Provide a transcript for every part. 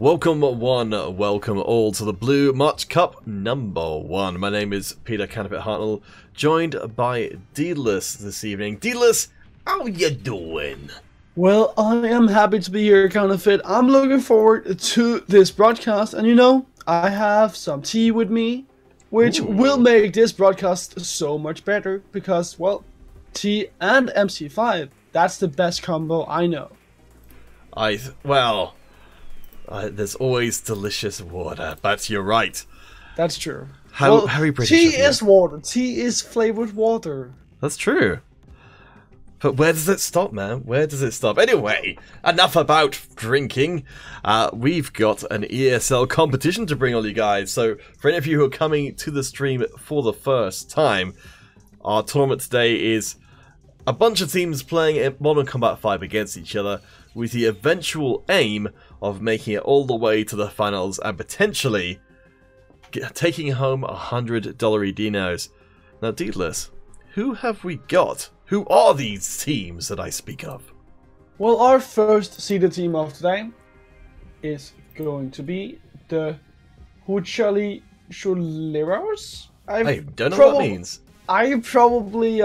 Welcome one, welcome all to the Blue March Cup #1. My name is Peter Canopit Hartnell, joined by Deedless this evening. Deedless, how you doing? Well, I am happy to be here, Counterfeit. I'm looking forward to this broadcast, and you know, I have some tea with me, which will make this broadcast so much better, because, well, tea and MC5, that's the best combo I know. There's always delicious water, but you're right. That's true. Very British. Tea is water. Tea is flavored water. That's true. But where does it stop, man? Where does it stop? Anyway, enough about drinking. We've got an ESL competition to bring on you guys. So, for any of you who are coming to the stream for the first time, our tournament today is a bunch of teams playing Modern Combat 5 against each other, with the eventual aim of making it all the way to the finals and potentially taking home $100 dinos. Now, Deedless, who have we got? Who are these teams that I speak of? Well, our first seeded team of today is going to be the Huchali Shuleros. I don't know what that means. I probably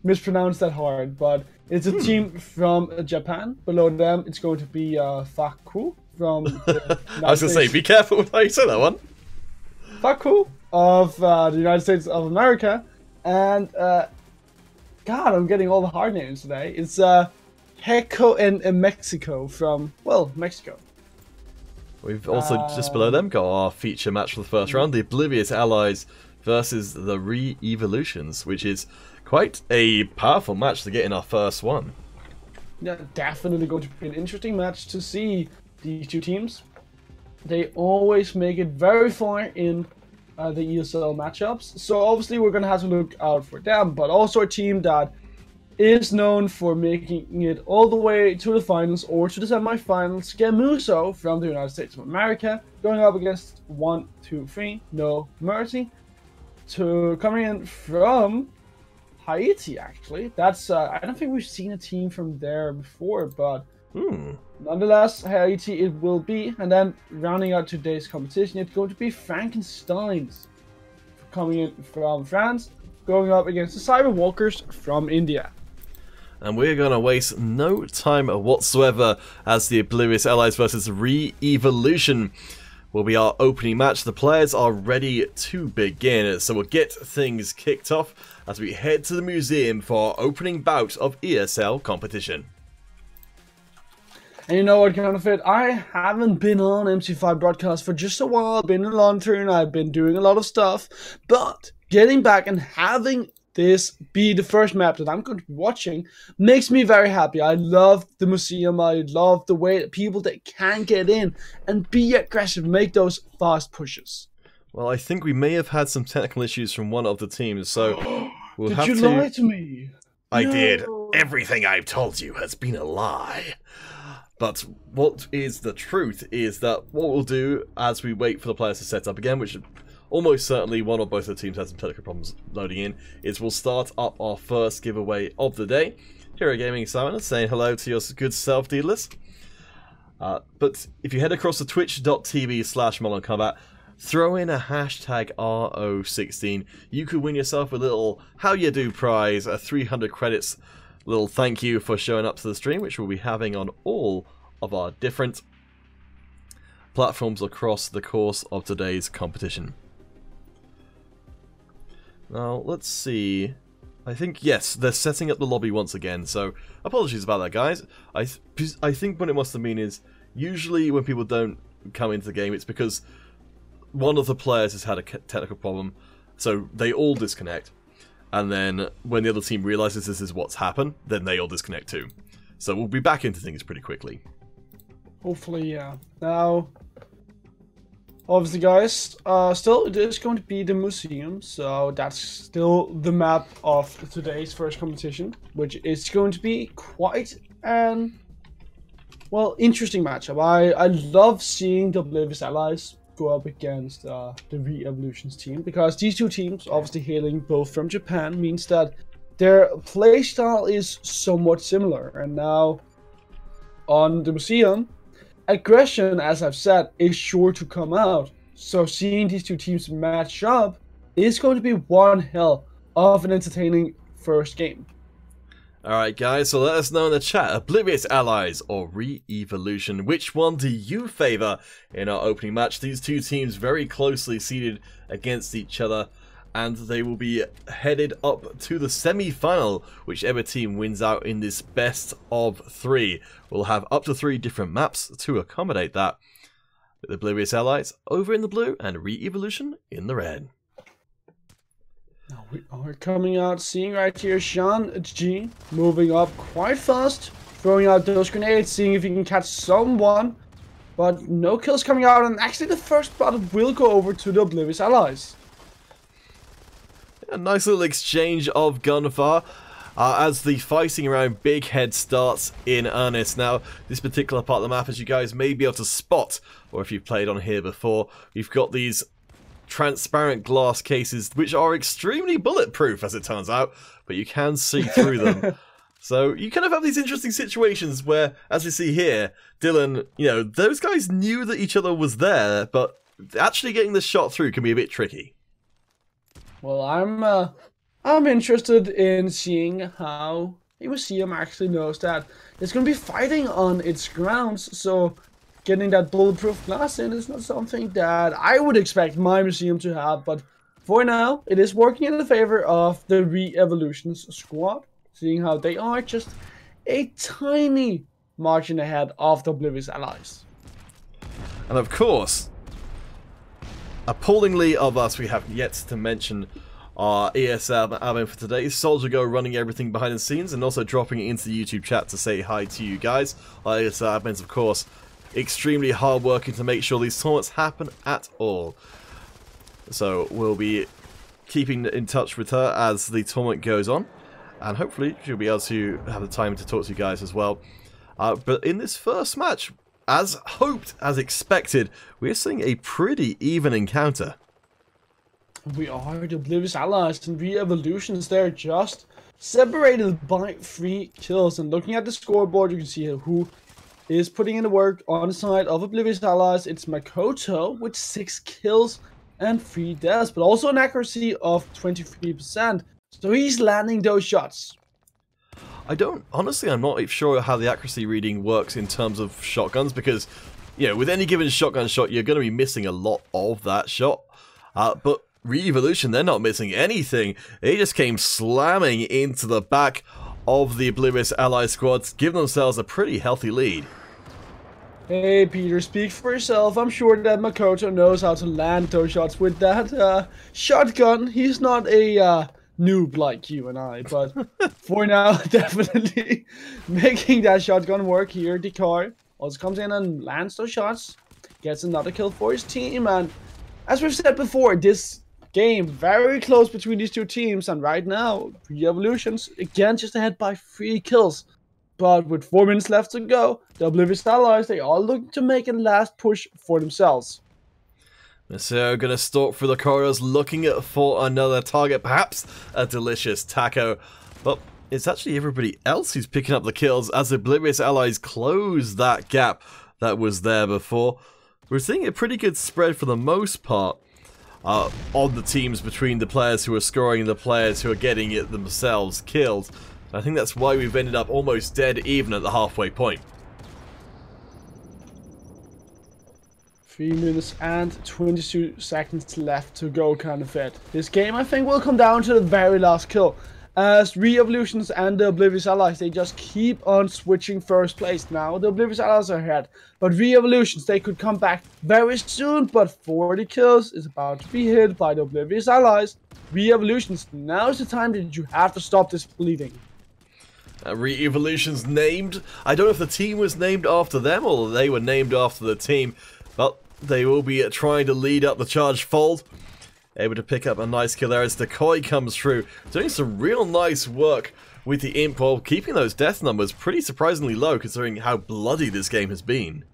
mispronounced that hard, but it's a team from Japan. Below them, it's going to be Faku from the I was going to say, be careful with how you say that one. Faku of the United States of America. And, God, I'm getting all the hard names today. It's Heko and Mexico from, well, Mexico. We've also, just below them, got our feature match for the first round, the Oblivious Allies versus the Re-Evolutions, which is quite a powerful match to get in our first one. Yeah, definitely going to be an interesting match to see these two teams. They always make it very far in the ESL matchups, so obviously we're going to have to look out for them, but also a team that is known for making it all the way to the finals or to the semifinals. Scamuso from the United States of America going up against 1, 2, 3, No Mercy, to coming in from Haiti, actually. That's I don't think we've seen a team from there before, but nonetheless, Haiti it will be. And then rounding out today's competition, it's going to be Frankensteins coming in from France, going up against the Cyberwalkers from India. And we're going to waste no time whatsoever as the Oblivious Allies versus Re-Evolution will be our opening match. The players are ready to begin, so we'll get things kicked off as we head to the museum for our opening bout of ESL competition. And you know what, Counterfeit? I haven't been on MC5 broadcast for just a while. I've been in London, I've been doing a lot of stuff, but getting back and having this be the first map that I'm going to be watching makes me very happy. I love the museum. I love the way that people that can get in and be aggressive, make those fast pushes. Well, I think we may have had some technical issues from one of the teams, so we'll Did have you to... lie to me? I No. did. Everything I've told you has been a lie. But what is the truth is that what we'll do as we wait for the players to set up again, which almost certainly one or both of the teams has some technical problems loading in, is we'll start up our first giveaway of the day. Hero Gaming Simon saying hello to your good self, Deedless. But if you head across to twitch.tv/Modern Combat, throw in a hashtag RO16, you could win yourself a little How You Do prize, a 300 credits little thank you for showing up to the stream, which we'll be having on all of our different platforms across the course of today's competition. Now, let's see. I think, yes, they're setting up the lobby once again, so apologies about that, guys. I think what it must have been is, usually when people don't come into the game, it's because one of the players has had a technical problem, so they all disconnect. And then when the other team realizes this is what's happened, then they all disconnect too. So we'll be back into things pretty quickly. Hopefully, yeah. Now, obviously, guys, still it is going to be the museum, so that's still the map of today's first competition, which is going to be quite an, well, interesting matchup. I love seeing the Oblivious Allies go up against the Re-Evolutions team, because these two teams, obviously hailing both from Japan, means that their playstyle is somewhat similar. And now on the museum, aggression, as I've said, is sure to come out. So seeing these two teams match up is going to be one hell of an entertaining first game. Alright guys, so let us know in the chat, Oblivious Allies or Re-Evolution, which one do you favour in our opening match? These two teams very closely seated against each other, and they will be headed up to the semi-final. Whichever team wins out in this best of 3 will have up to 3 different maps to accommodate that. With Oblivious Allies over in the blue and Re-Evolution in the red. Now we are coming out, seeing right here Sean G moving up quite fast, throwing out those grenades, seeing if he can catch someone, but no kills coming out, and actually the first blood will go over to the Oblivious Allies. A nice little exchange of gunfire as the fighting around Big Head starts in earnest. Now, this particular part of the map, as you guys may be able to spot, or if you've played on here before, you've got these transparent glass cases which are extremely bulletproof, as it turns out, but you can see through them. So you kind of have these interesting situations where, as we see here, Dylan, you know, those guys knew that each other was there, but actually getting the shot through can be a bit tricky. Well, I'm interested in seeing how a museum actually knows that it's going to be fighting on its grounds, so getting that bulletproof glass in is not something that I would expect my museum to have, but for now, it is working in the favor of the Re-Evolutions squad, seeing how they are just a tiny margin ahead of the Oblivious Allies. And of course, appallingly of us, we have yet to mention our ESL admin for today, Soldier Go, running everything behind the scenes and also dropping it into the YouTube chat to say hi to you guys. Our ESL admins, of course, extremely hard working to make sure these tournaments happen at all. So we'll be keeping in touch with her as the tournament goes on, and hopefully she'll be able to have the time to talk to you guys as well. But in this first match, as hoped, as expected, we're seeing a pretty even encounter. We are the Oblivious Allies and Re-Evolutions. They're just separated by 3 kills, and looking at the scoreboard, you can see who is putting in the work on the side of Oblivious Allies. It's Makoto with 6 kills and 3 deaths, but also an accuracy of 23%. So he's landing those shots. Honestly, I'm not sure how the accuracy reading works in terms of shotguns, because, you know, with any given shotgun shot, you're going to be missing a lot of that shot. But Re-Evolution, they're not missing anything. They just came slamming into the back of the Oblivious Allies squads, giving themselves a pretty healthy lead. Hey Peter, speak for yourself. I'm sure that Makoto knows how to land those shots with that shotgun. He's not a noob like you and I, but for now, definitely making that shotgun work here. Decoy also comes in and lands those shots, gets another kill for his team, and as we've said before, this game very close between these two teams, and right now, Re-Evolutions again just ahead by 3 kills. But with 4 minutes left to go, the Oblivious Allies, they are looking to make a last push for themselves. So gonna stalk through the corridors looking for another target, perhaps a delicious taco. But it's actually everybody else who's picking up the kills as the Oblivious Allies close that gap that was there before. We're seeing a pretty good spread for the most part on the teams between the players who are scoring and the players who are getting it themselves killed. I think that's why we've ended up almost dead even at the halfway point. 3 minutes and 22 seconds left to go, kind of it. This game, I think, will come down to the very last kill, as Re-Evolutions and the Oblivious Allies, they just keep on switching first place. Now the Oblivious Allies are ahead, but Re-Evolutions, they could come back very soon, but 40 kills is about to be hit by the Oblivious Allies. Re-Evolutions, now is the time that you have to stop this bleeding. Re-Evolution's named. I don't know if the team was named after them or they were named after the team, but they will be trying to lead up the charge fold. Able to pick up a nice kill there as Decoy comes through, doing some real nice work with the imp, while keeping those death numbers pretty surprisingly low considering how bloody this game has been.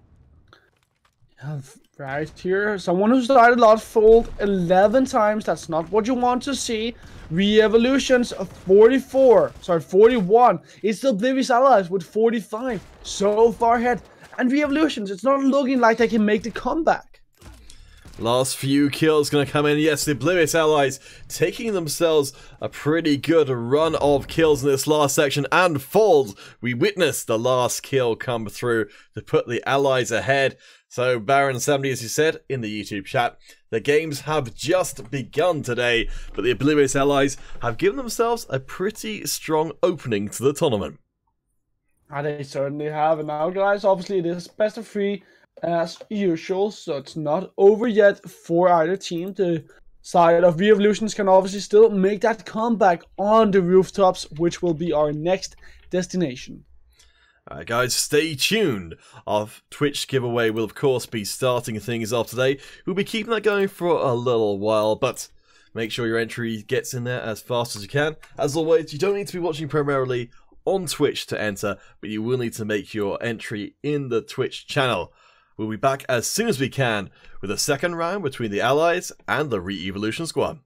Yeah, right here, someone who started last fold 11 times. That's not what you want to see. Re-Evolutions 41. It's the Oblivious Allies with 45. So far ahead. And Re-Evolutions, it's not looking like they can make the comeback. Last few kills going to come in. Yes, the Oblivious Allies taking themselves a pretty good run of kills in this last section. And Fold, we witnessed the last kill come through to put the Allies ahead. So Baron70, as you said in the YouTube chat, the games have just begun today, but the Oblivious Allies have given themselves a pretty strong opening to the tournament. And they certainly have. And now, guys, obviously it is best of 3 as usual, so it's not over yet for either team. The side of Re-Evolutions can obviously still make that comeback on the Rooftops, which will be our next destination. Alright guys, stay tuned. Our Twitch giveaway will of course be starting things off today. We'll be keeping that going for a little while, but make sure your entry gets in there as fast as you can. As always, you don't need to be watching primarily on Twitch to enter, but you will need to make your entry in the Twitch channel. We'll be back as soon as we can with a second round between the Allies and the Re-Evolution squad.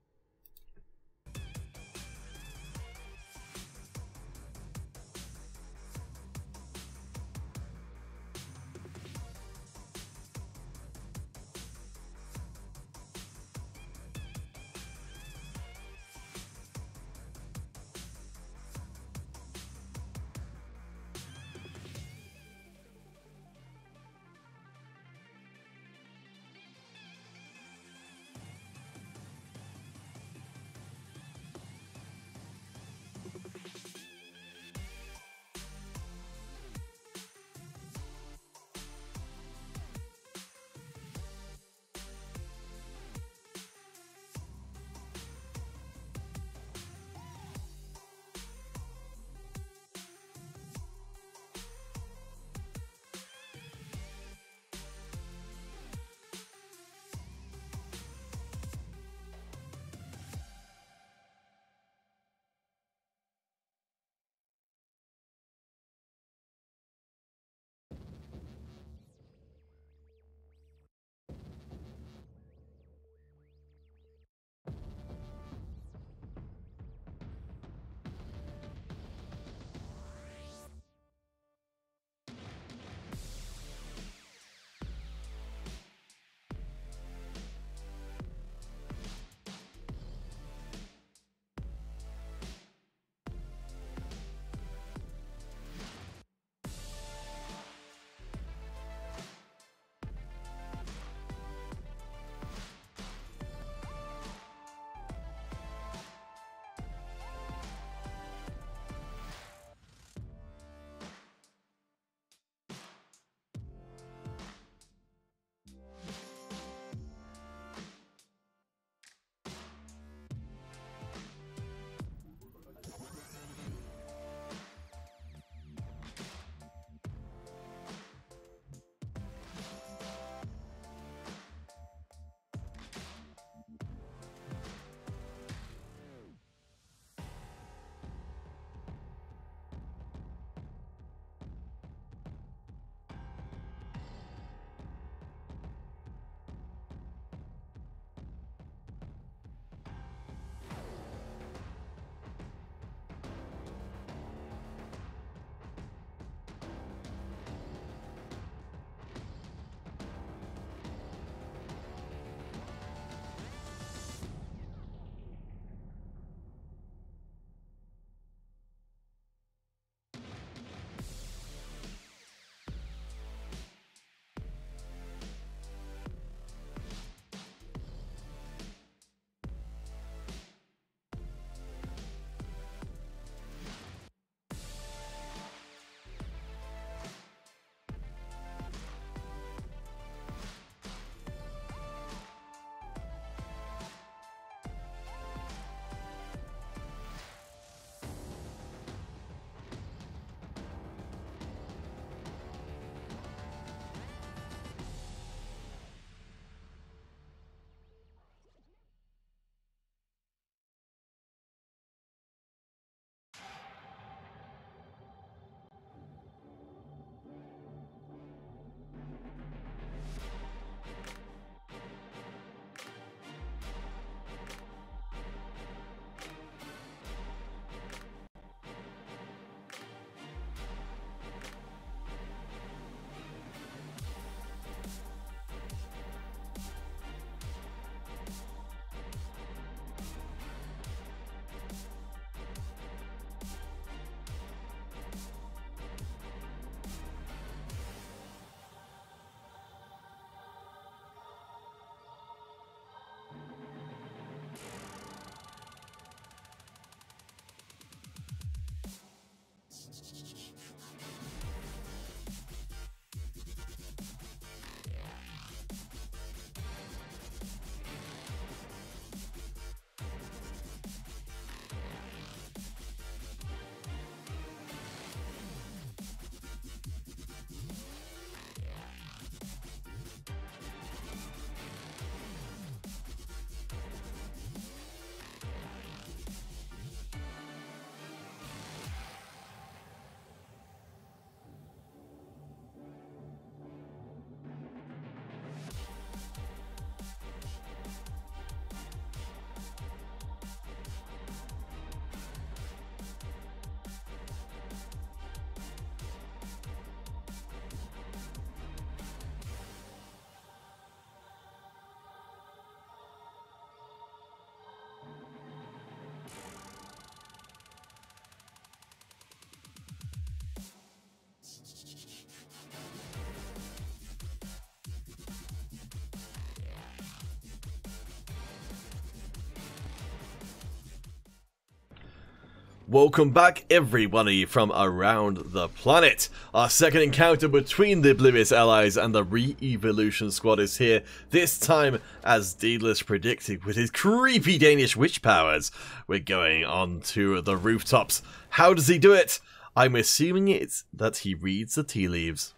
Welcome back everybody from around the planet. Our second encounter between the Oblivious Allies and the Re-Evolution Squad is here, this time as Daedalus predicted with his creepy Danish witch powers. We're going on to the rooftops. How does he do it? I'm assuming it's that he reads the tea leaves.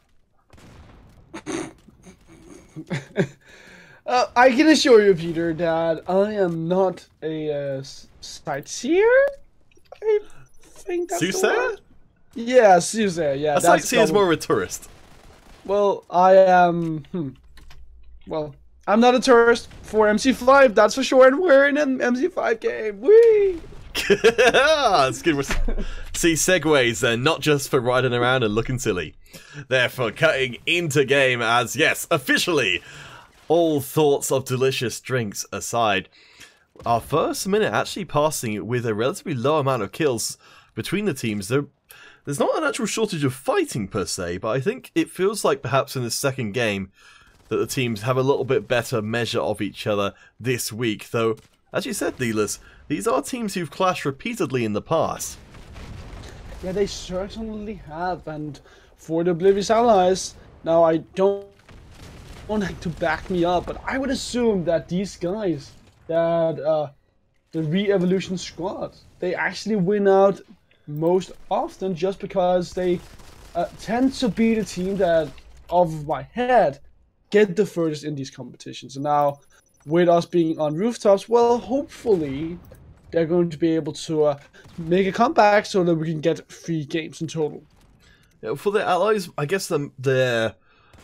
I can assure you, Peter, that I am not a sightseer. I think that's the word. Yeah, soothsayer. Yeah, a sightseer is more of a tourist. Well, I am. Well, I'm not a tourist for MC5, that's for sure, and we're in an MC5 game. Whee! That's good. See, segues, they're not just for riding around and looking silly. They're for cutting into game as, yes, officially, all thoughts of delicious drinks aside. Our first minute actually passing with a relatively low amount of kills between the teams. There's not an actual shortage of fighting per se, but I think it feels like perhaps in the second game that the teams have a little bit better measure of each other this week. Though, as you said, Daedalus, these are teams who've clashed repeatedly in the past. Yeah, they certainly have, and for the Oblivious Allies, now I don't like to back me up, but I would assume that these guys, that the Re-Evolution Squad, they actually win out most often just because they tend to be the team that, off of my head, get the furthest in these competitions. And now, with us being on rooftops, well, hopefully they're going to be able to make a comeback so that we can get 3 games in total. Yeah, for the Allies, I guess their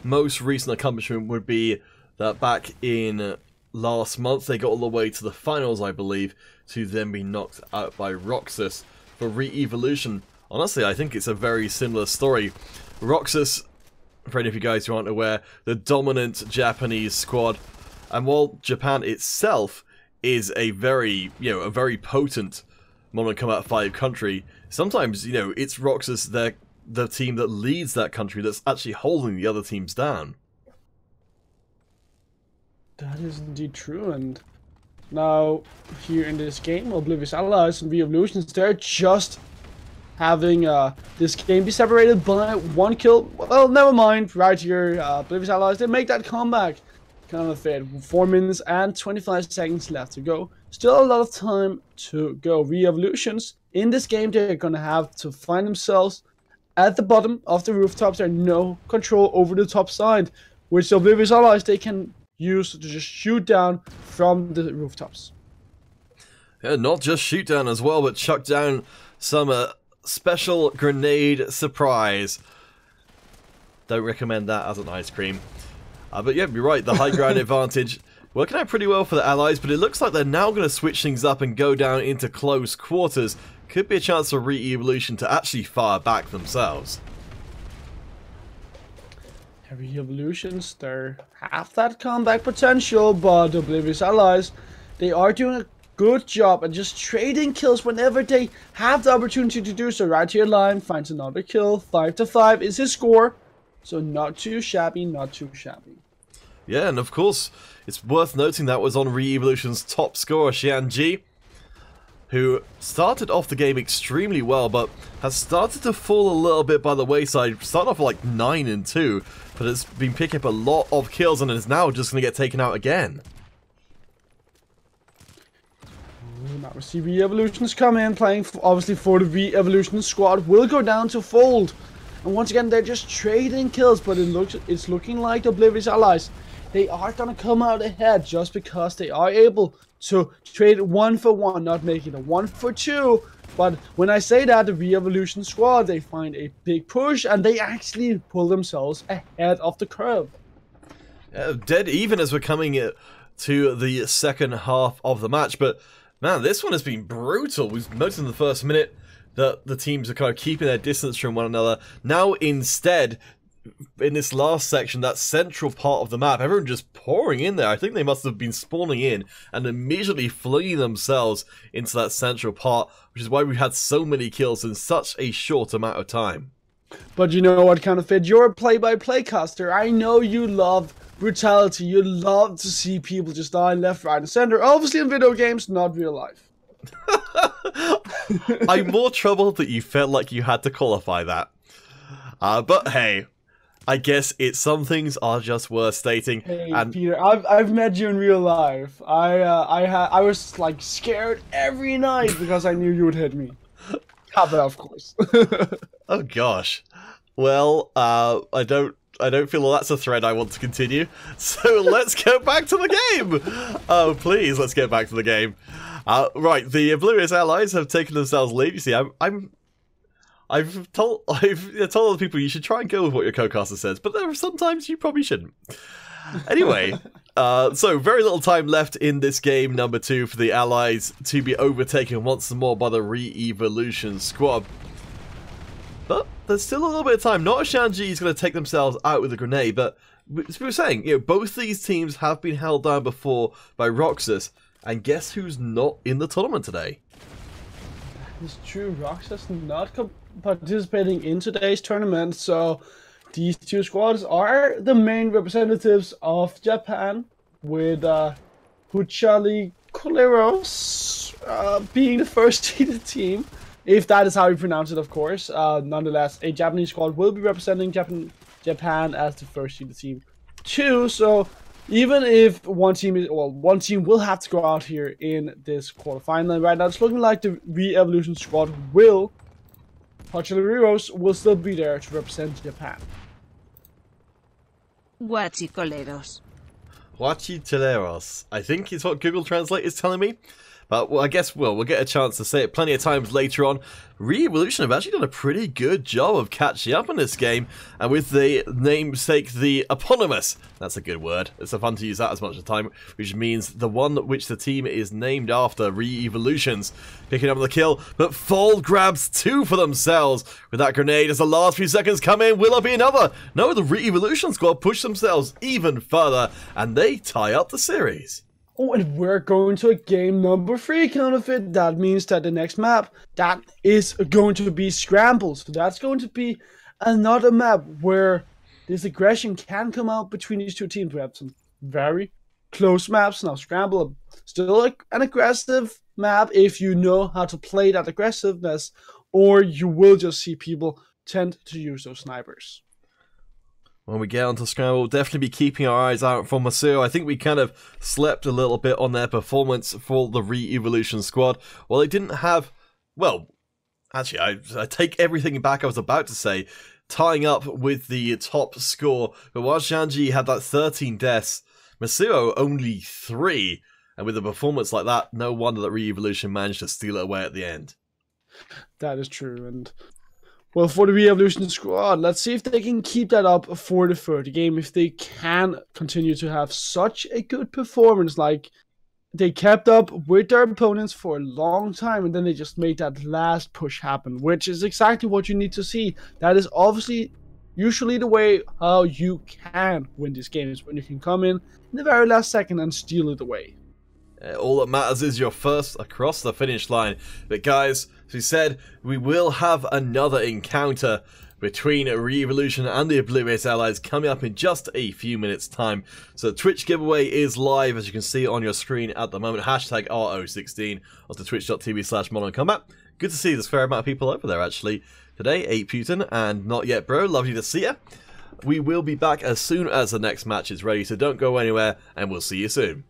most recent accomplishment would be that back in last month they got all the way to the finals, I believe, to then be knocked out by Roxas. For Re-Evolution, honestly, I think it's a very similar story. Roxas, for any of you guys who aren't aware, the dominant Japanese squad, and while Japan itself is a very, a very potent Modern Combat 5 country, sometimes, it's Roxas, the team that leads that country, that's actually holding the other teams down. That is indeed true, and now here in this game, Oblivious Allies and Re-Evolutions, they're just having this game be separated by 1 kill. Well, never mind, right here, Oblivious Allies, they make that comeback. Kind of fair. 4 minutes and 25 seconds left to go. Still a lot of time to go. Re-Evolutions, in this game, they're going to have to find themselves at the bottom of the rooftops. There's no control over the top side, which the Oblivious Allies, they can use to just shoot down from the rooftops. Yeah, not just shoot down as well, but chuck down some special grenade surprise. Don't recommend that as an ice cream. But yeah, you're right, the high ground advantage working out pretty well for the Allies, but it looks like they're now going to switch things up and go down into close quarters. Could be a chance for Re-Evolution to actually fire back themselves. Re-Evolutions, they have that comeback potential, but Oblivious Allies, they are doing a good job at just trading kills whenever they have the opportunity to do so. Right here, Lime finds another kill. 5-5 is his score, so not too shabby, not too shabby. Yeah, and of course, it's worth noting that was on Re-Evolution's top scorer, Xianji, who started off the game extremely well, but has started to fall a little bit by the wayside. Started off like 9-2, but has been picking up a lot of kills and is now just going to get taken out again. Now we see Re-Evolutions come in, playing obviously for the Re-Evolution squad, will go down to fold. And once again, they're just trading kills, but it's looking like the Oblivious Allies, they are going to come out ahead just because they are able to trade 1 for 1, not making it a 1 for 2. But when I say that, the Re-Evolution squad, they find a big push and they actually pull themselves ahead of the curve. Dead even as we're coming to the second half of the match, but man, this one has been brutal. We've noticed in the first minute that the teams are kind of keeping their distance from one another. Now instead, in this last section, that central part of the map, everyone just pouring in there. I think they must have been spawning in and immediately flinging themselves into that central part, which is why we had so many kills in such a short amount of time. But you know what, kind of fit? You're a play-by-play caster. I know you love brutality. You love to see people just die left, right, and center. Obviously in video games, not real life. I'm more troubled that you felt like you had to qualify that. But hey, I guess some things are just worth stating. Hey, And Peter, I've met you in real life. I was like scared every night because I knew you would hit me. Cover, of course. oh gosh, well, I don't feel that's a thread I want to continue. So let's get back to the game. Oh, please, let's get back to the game. Right, the Oblivious allies have taken themselves lead. You see, I've told other people you should try and go with what your co-caster says, but there are sometimes you probably shouldn't. Anyway, so very little time left in this game number 2 for the allies to be overtaken once more by the Re-Evolution squad. But there's still a little bit of time. Not Shanji is going to take themselves out with a grenade, but as we were saying, both these teams have been held down before by Roxas, and guess who's not in the tournament today? It's true, Roxas not participating in today's tournament, so these two squads are the main representatives of Japan, with Huchali Coleros being the first seeded team, if that is how you pronounce it, of course. Nonetheless, a Japanese squad will be representing Japan as the first seeded team too, so even if one team will have to go out here in this quarterfinal, and right now it's looking like the Re-Evolution squad Hachaleros will still be there to represent Japan. Huachicoleros. Huachicoleros, I think is what Google Translate is telling me. But well, I guess we'll get a chance to say it plenty of times later on. Re-Evolution have actually done a pretty good job of catching up in this game, and with the namesake, the eponymous, that's a good word, it's so fun to use that as much of the time, which means the one which the team is named after, Re-Evolutions, picking up the kill, but Fold grabs 2 for themselves with that grenade as the last few seconds come in. Will it be another? No, the Re-Evolution squad push themselves even further, and they tie up the series. Oh, and we're going to a game number 3 counterfeit. That means that the next map, that is going to be Scramble. So that's going to be another map where this aggression can come out between these two teams. We have some very close maps. Now, Scramble, still an aggressive map if you know how to play that aggressiveness, or you will just see people tend to use those snipers. When we get onto Scramble, we'll definitely be keeping our eyes out for Masuro. I think we kind of slept a little bit on their performance for the Re-Evolution squad. Well, they didn't have... Well, actually, I take everything back I was about to say. Tying up with the top score. But while Shanji had that 13 deaths, Masuro only 3. And with a performance like that, no wonder that Re-Evolution managed to steal it away at the end. That is true, and... well, for the Re-Evolution squad, let's see if they can keep that up for the third game, if they can continue to have such a good performance, like they kept up with their opponents for a long time, and then they just made that last push happen, which is exactly what you need to see. That is obviously usually the way how you can win these games, when you can come in the very last second and steal it away. All that matters is you're first across the finish line. But guys, as we said, we will have another encounter between Re-Evolution and the Oblivious Allies coming up in just a few minutes' time. So the Twitch giveaway is live, as you can see on your screen at the moment. Hashtag RO16 onto twitch.tv/ModernCombat. Good to see there's a fair amount of people over there, actually. Today, 8 Putin and Not Yet Bro, lovely to see ya. We will be back as soon as the next match is ready, so don't go anywhere, and we'll see you soon.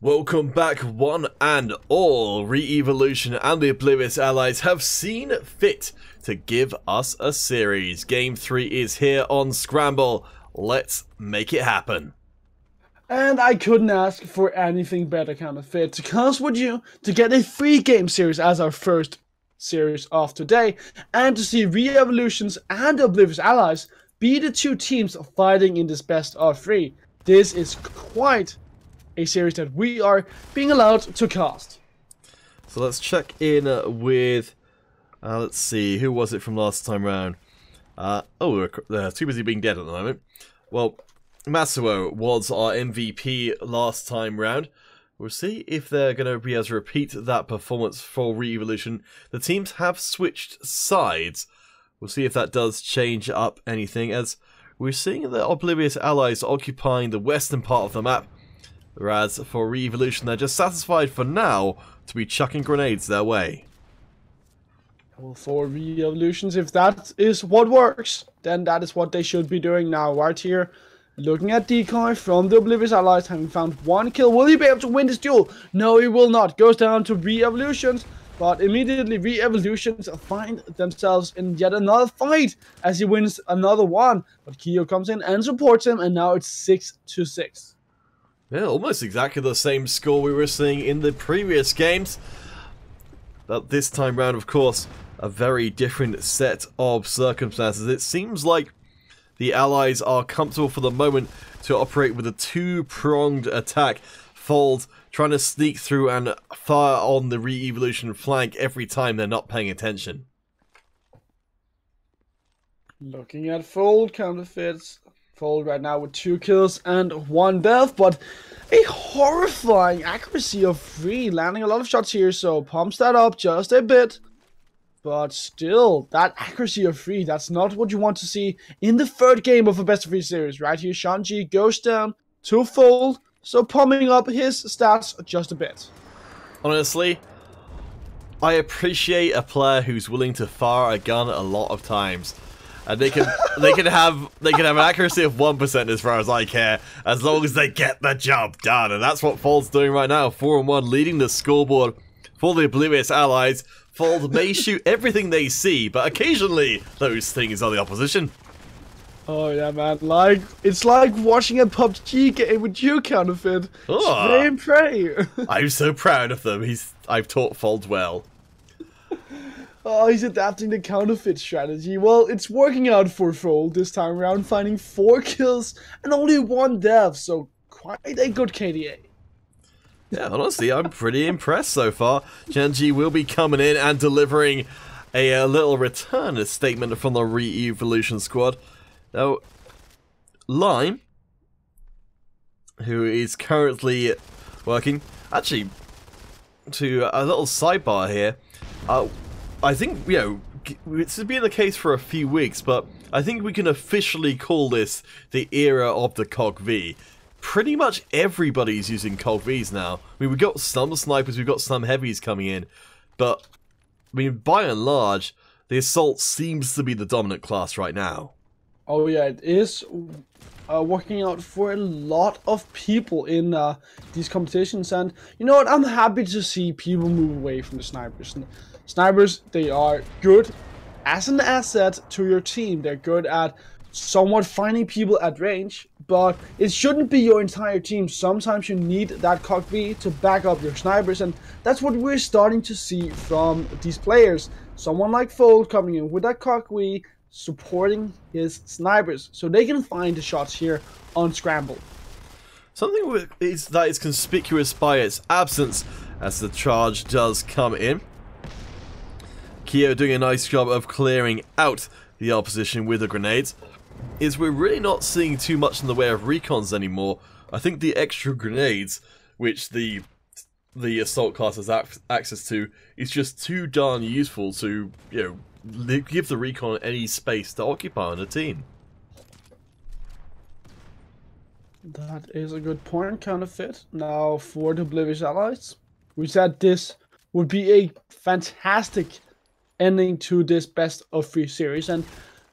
Welcome back, one and all. Re-Evolution and the Oblivious Allies have seen fit to give us a series. Game 3 is here on Scramble. Let's make it happen. And I couldn't ask for anything better, Counterfeit, to cast with you to get a 3-game series as our first series of today, and to see Re-Evolutions and Oblivious Allies be the two teams fighting in this best of 3. This is quite a series that we are being allowed to cast. So let's check in with, let's see, who was it from last time round? They're too busy being dead at the moment. Well, Masuo was our MVP last time round. We'll see if they're going to be able to repeat that performance for Re-Evolution. The teams have switched sides. We'll see if that does change up anything, as we're seeing the Oblivious Allies occupying the western part of the map. Whereas for Re-Evolution, they're just satisfied for now to be chucking grenades their way. Well, for Re-Evolutions, if that is what works, then that is what they should be doing now. Right here, looking at Decoy from the Oblivious Allies, having found 1 kill. Will he be able to win this duel? No, he will not. Goes down to Re-Evolutions, but immediately Re-Evolutions find themselves in yet another fight as he wins another one. But Kyo comes in and supports him, and now it's 6-6. Yeah, almost exactly the same score we were seeing in the previous games. But this time round, of course, a very different set of circumstances. It seems like the Allies are comfortable for the moment to operate with a two-pronged attack. Fold trying to sneak through and fire on the Re-Evolution flank every time they're not paying attention. Looking at Fold, Counterfeits. Fold right now with 2 kills and 1 death, but a horrifying accuracy of 3, landing a lot of shots here, so pumps that up just a bit. But still, that accuracy of 3, that's not what you want to see in the 3rd game of a best of 3 series. Right here, Shanji goes down to Fold, so pumping up his stats just a bit. Honestly, I appreciate a player who's willing to fire a gun a lot of times. And they can have an accuracy of 1% as far as I care, as long as they get the job done. And that's what Fold's doing right now. 4-1, leading the scoreboard for the Oblivious Allies. Fold may shoot everything they see, but occasionally those things are the opposition. Oh yeah, man! It's like watching a PUBG game with you, Counterfeit. Spray and pray. I'm so proud of them. I've taught Fold well. Oh, he's adapting the Counterfeit strategy. Well, it's working out for Fold this time around, finding 4 kills and only 1 death, so quite a good KDA. Yeah, honestly, I'm pretty impressed so far. Genji will be coming in and delivering a little return statement from the Re-Evolution squad. Now, Lime, who is currently working, actually, to a little sidebar here, I think, it's been the case for a few weeks, but I think we can officially call this the era of the COG-V. Pretty much everybody's using COG-Vs now. I mean, we've got some snipers, we've got some heavies coming in, but, I mean, by and large, the Assault seems to be the dominant class right now. Oh yeah, it is working out for a lot of people in these competitions, and you know what, I'm happy to see people move away from the snipers. Snipers, they are good as an asset to your team. They're good at somewhat finding people at range, but it shouldn't be your entire team. Sometimes you need that COG-V to back up your snipers, and that's what we're starting to see from these players. Someone like Fold coming in with that COG-V, supporting his snipers, so they can find the shots here on Scramble. Something that is conspicuous by its absence as the charge does come in. Kyo doing a nice job of clearing out the opposition with the grenades, is we're really not seeing too much in the way of recons anymore. I think the extra grenades, which the Assault class has access to, is just too darn useful to, give the recon any space to occupy on a team. That is a good point, Counterfeit. Now for the Oblivious Allies, we said this would be a fantastic ending to this best of 3 series, and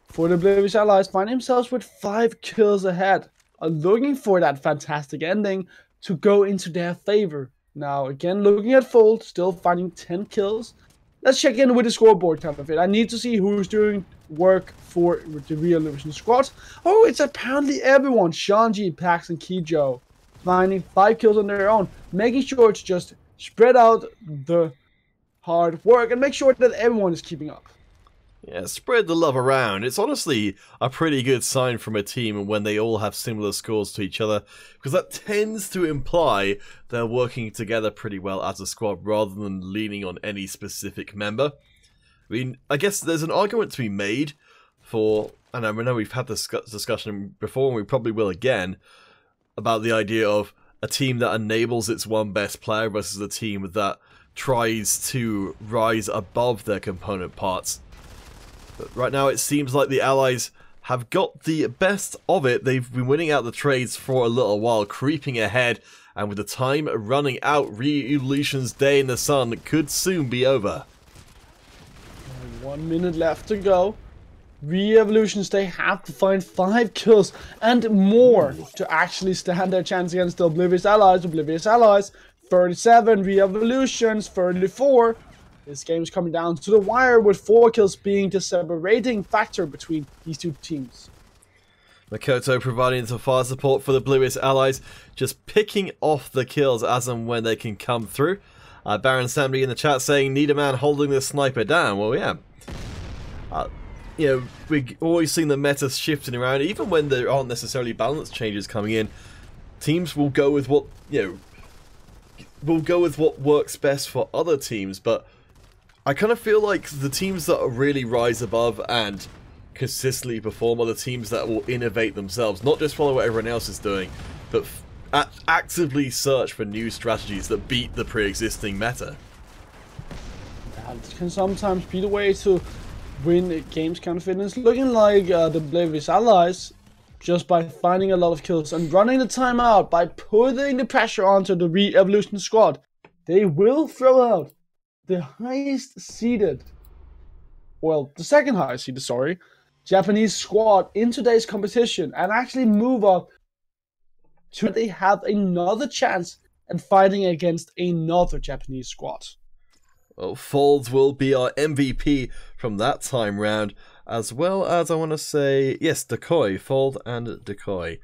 for the Oblivious Allies find themselves with 5 kills ahead, looking for that fantastic ending to go into their favor. Now, again, looking at Fold, still finding 10 kills. Let's check in with the scoreboard kind of it. I need to see who's doing work for the Re-Evolution squad. Oh, it's apparently everyone. Shanji, Pax, and Kijo finding 5 kills on their own, making sure to just spread out the hard work and make sure that everyone is keeping up. Yeah, spread the love around. It's honestly a pretty good sign from a team when they all have similar scores to each other, because that tends to imply they're working together pretty well as a squad rather than leaning on any specific member. I mean, I guess there's an argument to be made for, and I know we've had this discussion before and we probably will again, about the idea of a team that enables its one best player versus a team that tries to rise above their component parts. But right now it seems like the Allies have got the best of it. They've been winning out the trades for a little while, creeping ahead, and with the time running out, Re-Evolution's day in the sun could soon be over. 1 minute left to go. Re-Evolutions, they have to find 5 kills and more to actually stand their chance against the Oblivious Allies. Oblivious Allies, 37, Re-Evolutions, 34. This game is coming down to the wire, with 4 kills being the separating factor between these two teams. Makoto providing some fire support for the Oblivious Allies, just picking off the kills as and when they can come through. Baron Samby in the chat saying, need a man holding the sniper down. Well, yeah. You know, we've always seen the meta shifting around. Even when there aren't necessarily balance changes coming in, teams will go with what, will go with what works best for other teams, but I kind of feel like the teams that really rise above and consistently perform are the teams that will innovate themselves, not just follow what everyone else is doing, but actively search for new strategies that beat the pre-existing meta. That can sometimes be the way to win games kind of. It's looking like the Oblivious Allies, just by finding a lot of kills and running the time out, by putting the pressure onto the Re-Evolution squad, they will throw out the highest seeded, well, the second highest seeded, sorry, Japanese squad in today's competition and actually move up to they have another chance at fighting against another Japanese squad. Well, Folds will be our MVP from that time round, as well as, I want to say, yes, Decoy, Fold and Decoy.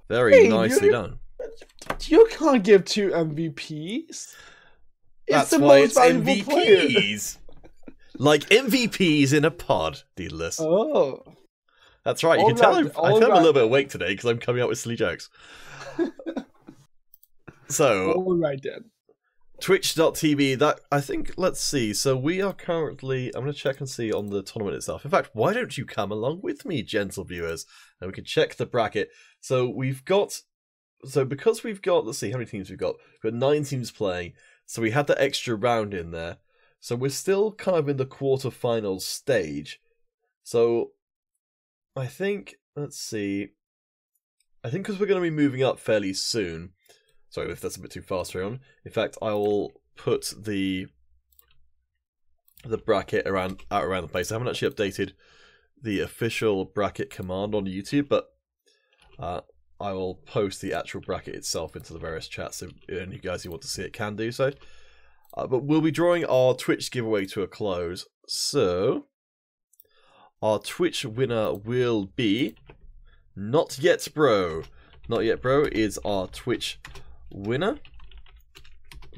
Very nicely done. You can't give 2 MVPs. That's why it's MVPs. Like MVPs in a pod, Deedless. Oh. That's right. You can tell I'm a little bit awake today because I'm coming up with silly jokes. So, all right then. Twitch.tv, that, I think, let's see. So we are currently, I'm going to check and see on the tournament itself. In fact, why don't you come along with me, gentle viewers? And we can check the bracket. So because we've got, let's see, how many teams we've got? We've got 9 teams playing. So we had the extra round in there. So we're still kind of in the quarterfinals stage. So I think, let's see. I think because we're going to be moving up fairly soon. Sorry if that's a bit too fast on. In fact, I will put the bracket around the place. I haven't actually updated the official bracket command on YouTube, but I will post the actual bracket itself into the various chats if any guys who want to see it can do so. But we'll be drawing our Twitch giveaway to a close. So, our Twitch winner will be Not Yet Bro. Not Yet Bro is our Twitch winner.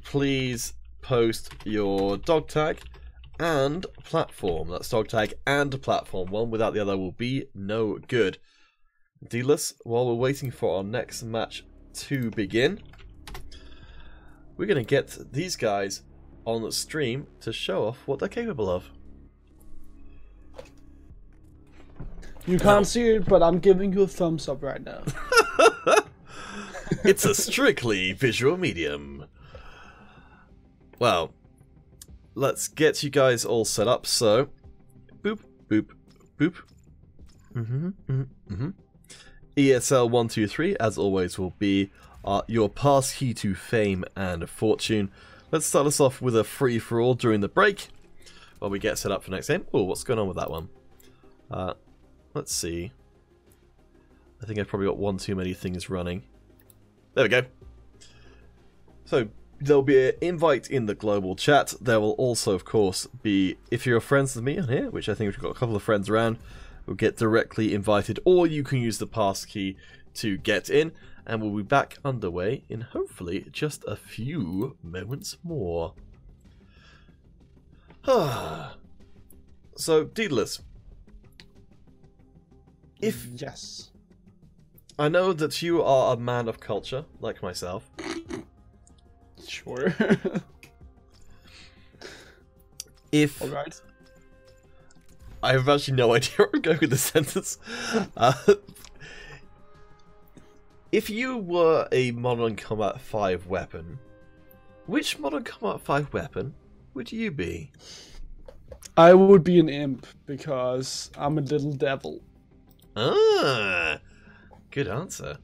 Please post your dog tag and platform. That's dog tag and platform. One without the other will be no good. Deedless, while we're waiting for our next match to begin, we're going to get these guys on the stream to show off what they're capable of. You can't see it, but I'm giving you a thumbs up right now. It's a strictly visual medium. Well, let's get you guys all set up. So, boop, boop, boop. ESL123, as always, will be your pass key to fame and fortune. Let's start us off with a free-for-all during the break while we get set up for next game. Oh, what's going on with that one? Let's see. I think I've probably got one too many things running. There we go. So there'll be an invite in the global chat. There will also, of course, be, if you're friends with me on here, which I think we've got a couple of friends around, we'll get directly invited, or you can use the passkey to get in, and we'll be back underway in hopefully just a few moments more. So, Daedalus, if Yes. I know that you are a man of culture, like myself. Sure. If Alright. I have actually no idea where I'm going with this sentence. If you were a Modern Combat 5 weapon, which Modern Combat 5 weapon would you be? I would be an imp because I'm a little devil. Ah, good answer.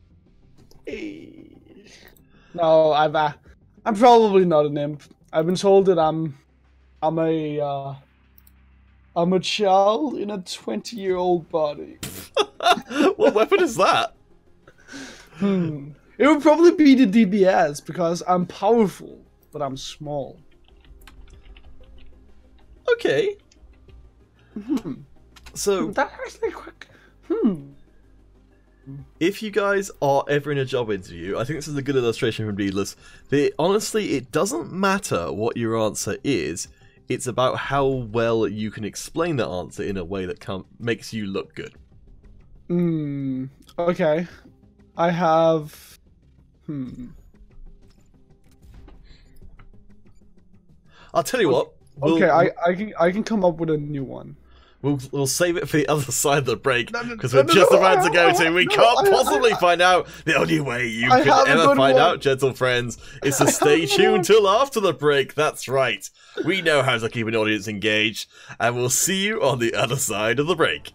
No, I'm probably not an imp. I've been told that I'm a child in a 20-year-old body. What weapon is that? It would probably be the DBS because I'm powerful, but I'm small. Okay. So That actually quick. if you guys are ever in a job interview, I think this is a good illustration from Needless. Honestly, it doesn't matter what your answer is. It's about how well you can explain the answer in a way that makes you look good. Okay. I have. I'll tell you what. Okay, I can come up with a new one. We'll save it for the other side of the break because we're just about to go to. We can't possibly find out. The only way you could ever find out, gentle friends, is to stay tuned till after the break. That's right. We know how to keep an audience engaged, and we'll see you on the other side of the break.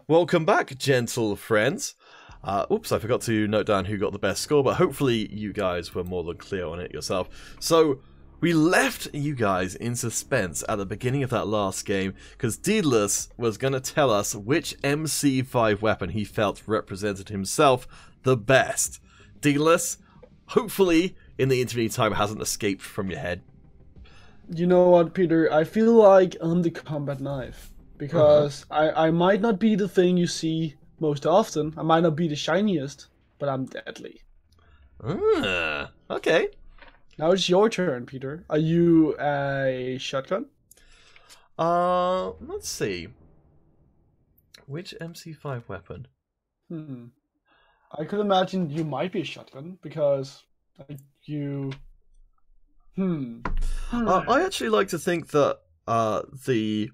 Welcome back, gentle friends. Oops, I forgot to note down who got the best score, but hopefully you guys were more than clear on it yourself. So, we left you guys in suspense at the beginning of that last game, because Daedalus was going to tell us which MC5 weapon he felt represented himself the best. Daedalus, hopefully, in the intervening time, hasn't escaped from your head. You know what, Peter? I feel like I'm the combat knife. Because I might not be the thing you see most often. I might not be the shiniest, but I'm deadly. Okay. Now it's your turn, Peter. Are you a shotgun? Let's see. Which MC5 weapon? I could imagine you might be a shotgun, because you... I actually like to think that the...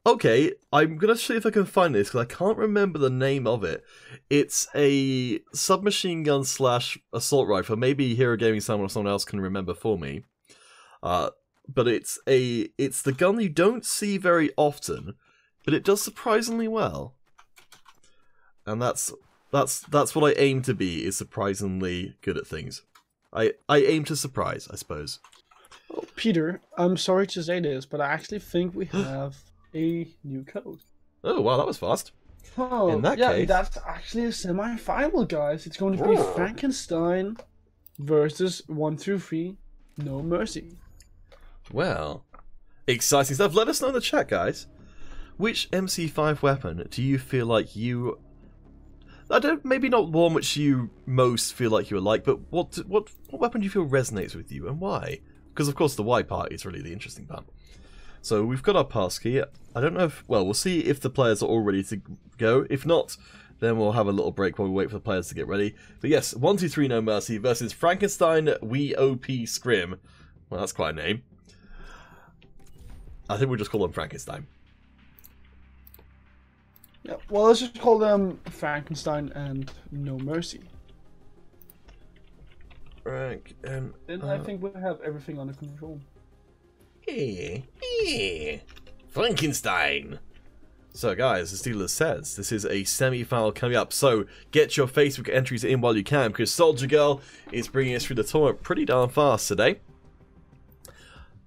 Okay, I'm going to see if I can find this, because I can't remember the name of it. It's a submachine gun / assault rifle. Maybe Hero Gaming someone or someone else can remember for me. But it's the gun you don't see very often, but it does surprisingly well. And that's what I aim to be, is surprisingly good at things. I aim to surprise, I suppose. Oh, Peter, I'm sorry to say this, but I actually think we have a new code. Oh, wow, that was fast. Oh, In that yeah, case... that's actually a semi-final, guys. It's going to be Frankenstein versus 1 through 3, No Mercy. Well, exciting stuff. Let us know in the chat, guys. Which MC5 weapon do you feel like you... maybe not one which you most feel like you like, but what weapon do you feel resonates with you, and why? Because, of course, the why part is really the interesting part. So we've got our passkey. I don't know if... Well, we'll see if the players are all ready to go. If not, then we'll have a little break while we wait for the players to get ready. But yes, 1, 2, 3, No Mercy versus Frankenstein, We OP Scrim. Well, that's quite a name. I think we'll just call them Frankenstein. Yeah, well, let's just call them Frankenstein and No Mercy. Then I think we'll have everything under control. Frankenstein. So guys, as Steelers says, this is a semi-final coming up, so get your Facebook entries in while you can, because Soldier Girl is bringing us through the tournament pretty darn fast today.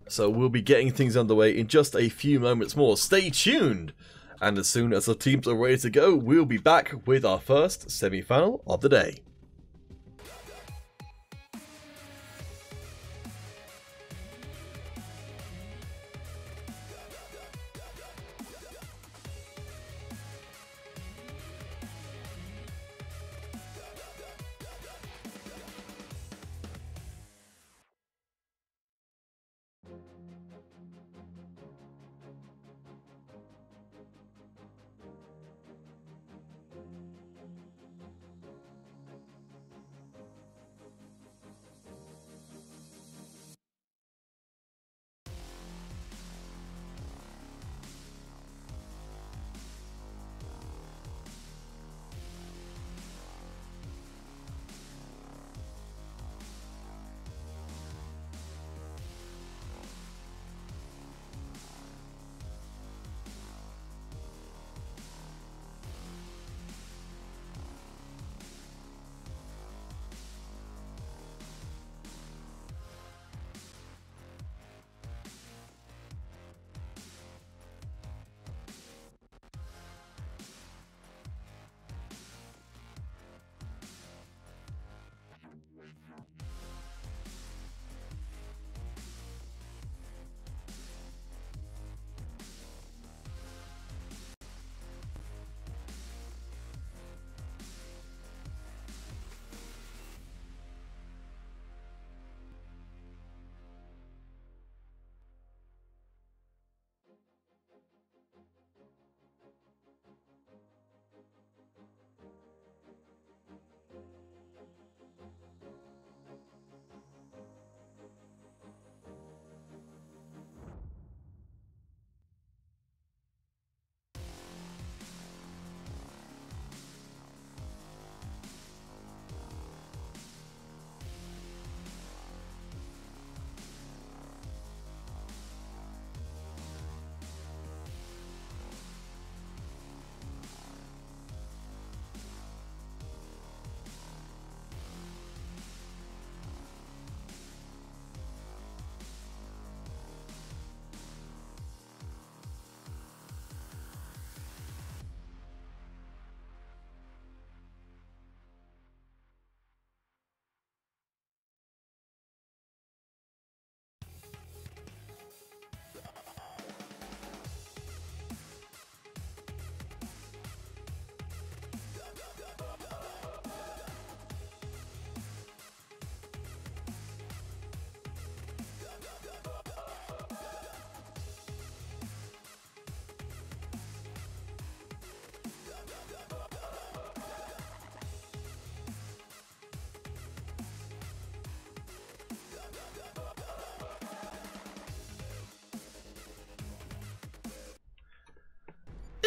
So we'll be getting things underway in just a few moments more. Stay tuned! And as soon as the teams are ready to go, we'll be back with our first semi-final of the day.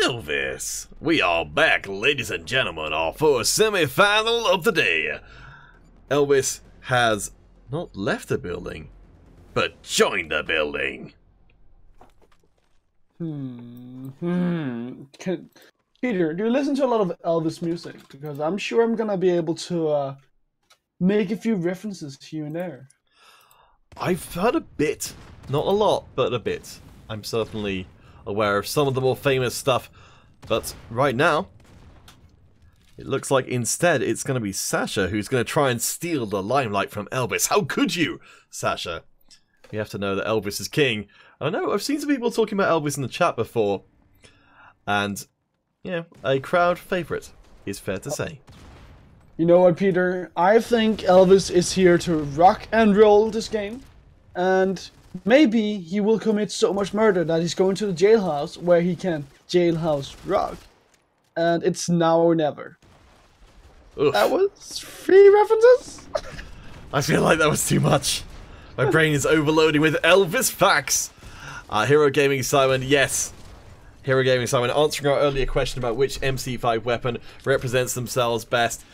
Elvis, we are back, ladies and gentlemen, for a semi-final of the day. Elvis has not left the building, but joined the building. Peter, do you listen to a lot of Elvis music? Because I'm sure I'm gonna be able to make a few references here and there. I've heard a bit, not a lot, but a bit. I'm certainly aware of some of the more famous stuff, but right now, it looks like instead it's going to be Sasha who's going to try and steal the limelight from Elvis. How could you, Sasha? You have to know that Elvis is king. I know, I've seen some people talking about Elvis in the chat before, and, yeah, a crowd favourite is fair to say. You know what, Peter? I think Elvis is here to rock and roll this game, and maybe he will commit so much murder that he's going to the jailhouse where he can jailhouse rock. And it's now or never. Oof. That was 3 references? I feel like that was too much. My brain is overloading with Elvis facts. Hero Gaming Simon, yes. Hero Gaming Simon answering our earlier question about which MC5 weapon represents themselves best.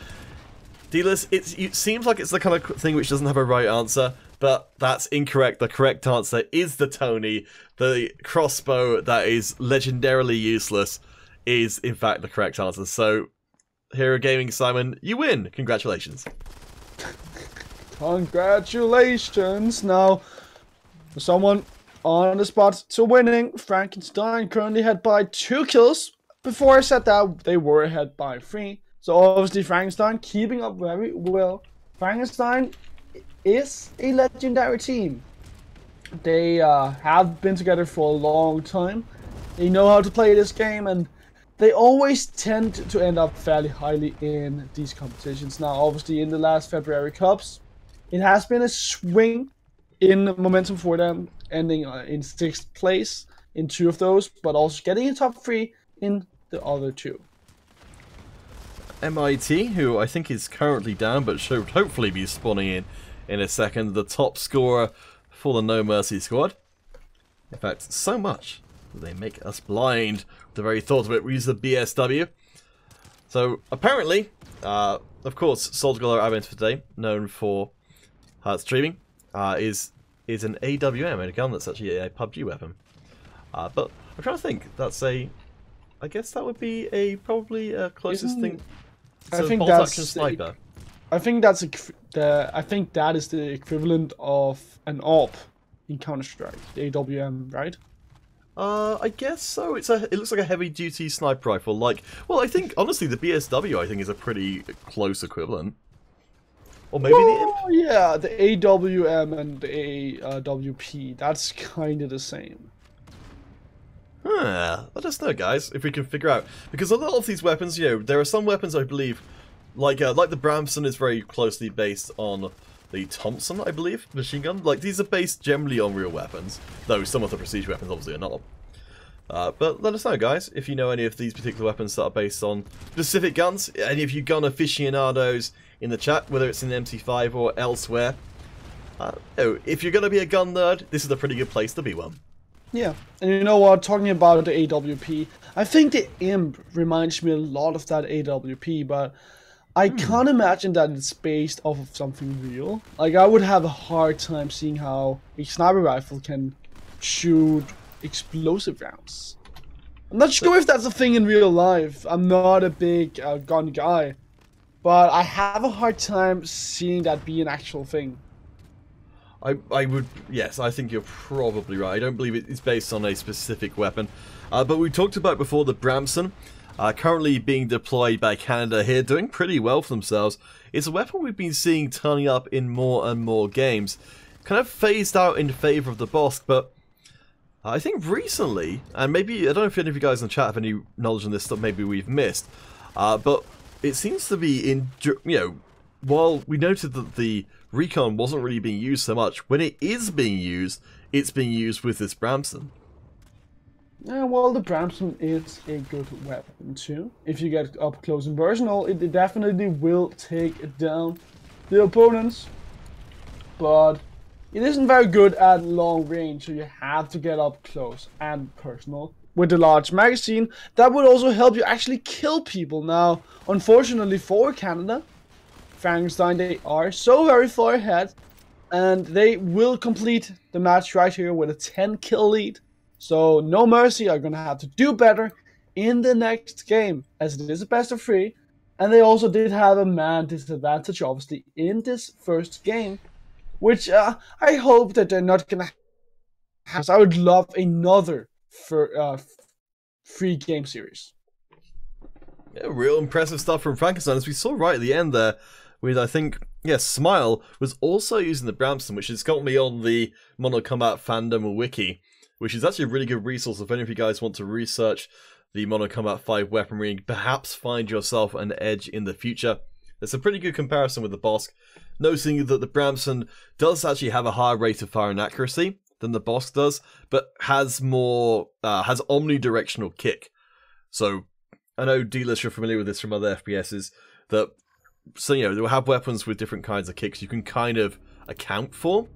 Dealers, it seems like it's the kind of thing which doesn't have a right answer, but that's incorrect. The correct answer is the Tony. The crossbow that is legendarily useless is, in fact, the correct answer. So, Hero Gaming Simon, you win. Congratulations. Congratulations. Now, for someone on the spot to winning, Frankenstein currently ahead by 2 kills. Before I said that, they were ahead by 3. So obviously Frankenstein keeping up very well. Frankenstein is a legendary team. They have been together for a long time. They know how to play this game, and they always tend to end up fairly highly in these competitions. Now obviously in the last February Cups, it has been a swing in momentum for them, ending in 6th place in 2 of those, but also getting a top 3 in the other 2. MIT, who I think is currently down, but should hopefully be spawning in a second, the top scorer for the No Mercy squad. In fact, so much that they make us blind with the very thought of it. We use the BSW. So, apparently, of course, Soldier Galore Advent for today, known for streaming, is an AWM, and a gun that's actually a PUBG weapon. But I'm trying to think, that's a... I guess that would be probably a closest thing... I think that's sniper. I think that is the equivalent of an AWP in Counter-Strike, the AWM, right? I guess so. It looks like a heavy-duty sniper rifle. Well, I think honestly the BSW I think is a pretty close equivalent. Or maybe yeah, the AWM and the AWP. That's kind of the same. Let us know, guys, if we can figure out, because a lot of these weapons, there are some weapons I believe, like the Bramson is very closely based on the Thompson, I believe, machine gun. Like these are based generally on real weapons, though some of the prestige weapons obviously are not. But let us know, guys, if you know any of these particular weapons that are based on specific guns. Any of you gun aficionados in the chat, whether it's in the MC5 or elsewhere. If you're going to be a gun nerd, this is a pretty good place to be one. Yeah, and you know what, talking about the AWP, I think the Imp reminds me a lot of that AWP, but I can't imagine that it's based off of something real. Like, I would have a hard time seeing how a sniper rifle can shoot explosive rounds. I'm not sure if that's a thing in real life. I'm not a big gun guy, but I have a hard time seeing that be an actual thing. I would, yes, I think you're probably right. I don't believe it's based on a specific weapon. But we talked about before the Bramson, currently being deployed by Canada here, doing pretty well for themselves. It's a weapon we've been seeing turning up in more and more games. Kind of phased out in favour of the Bosk, but I think recently, and maybe, I don't know if any of you guys in the chat have any knowledge on this stuff maybe we've missed, but it seems to be while we noted that the Recon wasn't really being used so much, when it is being used, it's being used with this Bramson. Yeah, well, the Bramson is a good weapon too. If you get up close and personal, it definitely will take down the opponents. But it isn't very good at long range, so you have to get up close and personal. with the large magazine, that would also help you actually kill people. Now, unfortunately for Canada, Frankenstein, they are so very far ahead, and they will complete the match right here with a 10 kill lead. So No Mercy are gonna have to do better in the next game, as it is a best of 3, and they also did have a man disadvantage, obviously, in this first game, which I hope that they're not gonna have. I would love another for 3-game series. Yeah, real impressive stuff from Frankenstein, as we saw right at the end there, with, I think, Smile was also using the Bramson, which has got me on the Mono Combat fandom wiki, which is actually a really good resource if any of you guys want to research the Mono Combat 5 weaponry and perhaps find yourself an edge in the future. There's a pretty good comparison with the Bosk, noticing that the Bramson does actually have a higher rate of fire and accuracy than the Bosk does, but has more, has omnidirectional kick. So, I know dealers, you're familiar with this from other FPSs, that, so, they'll have weapons with different kinds of kicks you can kind of account for.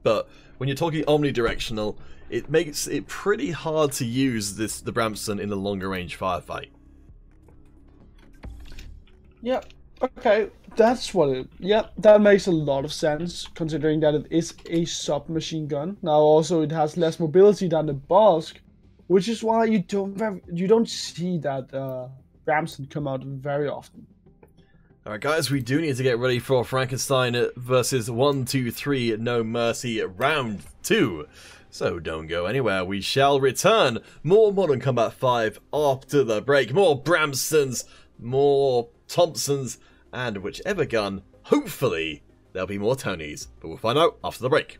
But when you're talking omnidirectional, it makes it pretty hard to use the Bramson in a longer range firefight. Yeah, okay, that's what it... Yeah, that makes a lot of sense, considering that it is a submachine gun. Now, also, it has less mobility than the Bosk, which is why you don't see that Bramson come out very often. Alright guys, we do need to get ready for Frankenstein versus 1, 2, 3 No Mercy round 2. So don't go anywhere, we shall return. More Modern Combat 5 after the break. More Bramsons, more Thompsons, and whichever gun, hopefully there'll be more Tonys. But we'll find out after the break.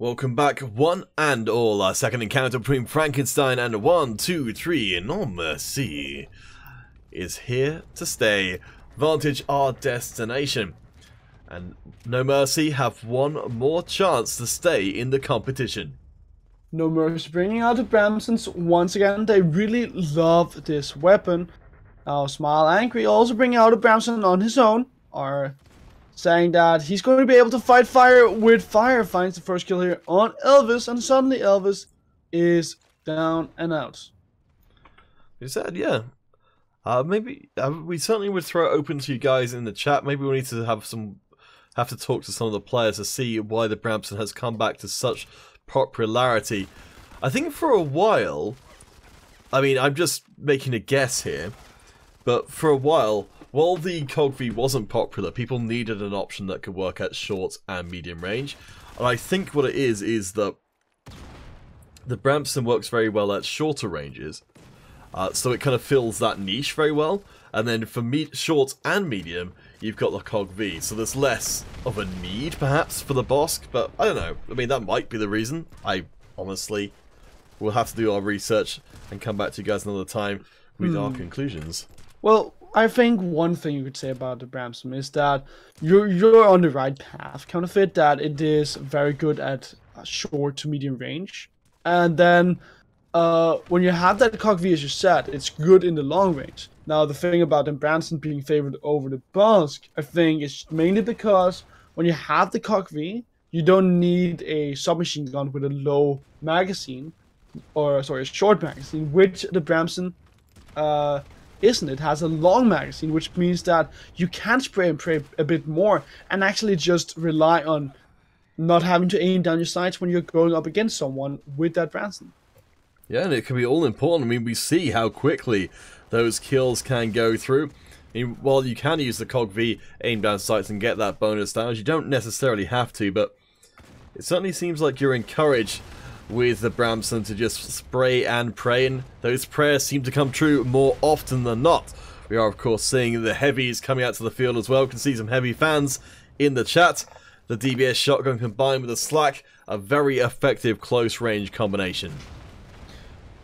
Welcome back, one and all. Our second encounter between Frankenstein and 123 No Mercy is here to stay. Vantage our destination. And No Mercy have one more chance to stay in the competition. No Mercy bringing out the Bramsons once again. They really love this weapon. Now Smile Angry also bringing out a Bramson on his own. Are saying that he's going to be able to fight fire with fire. Finds the first kill here on Elvis, and suddenly Elvis is down and out. You said, yeah. Maybe we certainly would throw it open to you guys in the chat. Maybe we need to have to talk to some of the players to see why the Bramson has come back to such popularity. I think for a while, I mean, I'm just making a guess here, but for a while the COG-V wasn't popular, people needed an option that could work at short and medium range. And I think what it is that the Bramson works very well at shorter ranges. So it kind of fills that niche very well. And then for short and medium, you've got the COG-V. So there's less of a need, perhaps, for the Bosk. But I don't know. I mean, that might be the reason. I honestly will have to do our research and come back to you guys another time with our conclusions. Well, I think one thing you could say about the Bramson is that you're on the right path. Counterfeit that it is very good at short to medium range. And then when you have that COG-V, as you said, it's good in the long range. Now, the thing about the Bramson being favored over the Bosk, I think, is mainly because when you have the COG-V, you don't need a submachine gun with a low magazine, or sorry, a short magazine, which the Bramson isn't. It has a long magazine, which means that you can spray and pray a bit more and actually just rely on not having to aim down your sights when you're going up against someone with that Bramson. Yeah, and it can be all important. I mean, we see how quickly those kills can go through. I mean, while you can use the COG-V, aim down sights and get that bonus damage, you don't necessarily have to, but it certainly seems like you're encouraged with the Bramson to just spray and pray, and those prayers seem to come true more often than not. We are, of course, seeing the heavies coming out to the field as well. We can see some heavy fans in the chat. The DBS shotgun combined with the slack, a very effective close-range combination.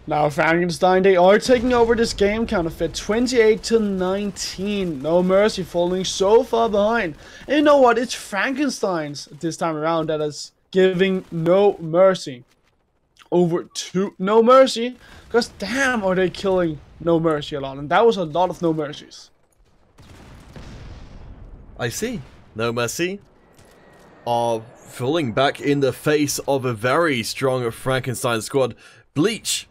Now Frankenstein, they are taking over this game, Counterfeit 28-19. No Mercy falling so far behind. And you know what? It's Frankenstein's this time around that is giving No Mercy over to No Mercy. Because damn, are they killing No Mercy a lot. And that was a lot of No Mercies. I see. No Mercy are falling back in the face of a very strong Frankenstein squad. Bleach,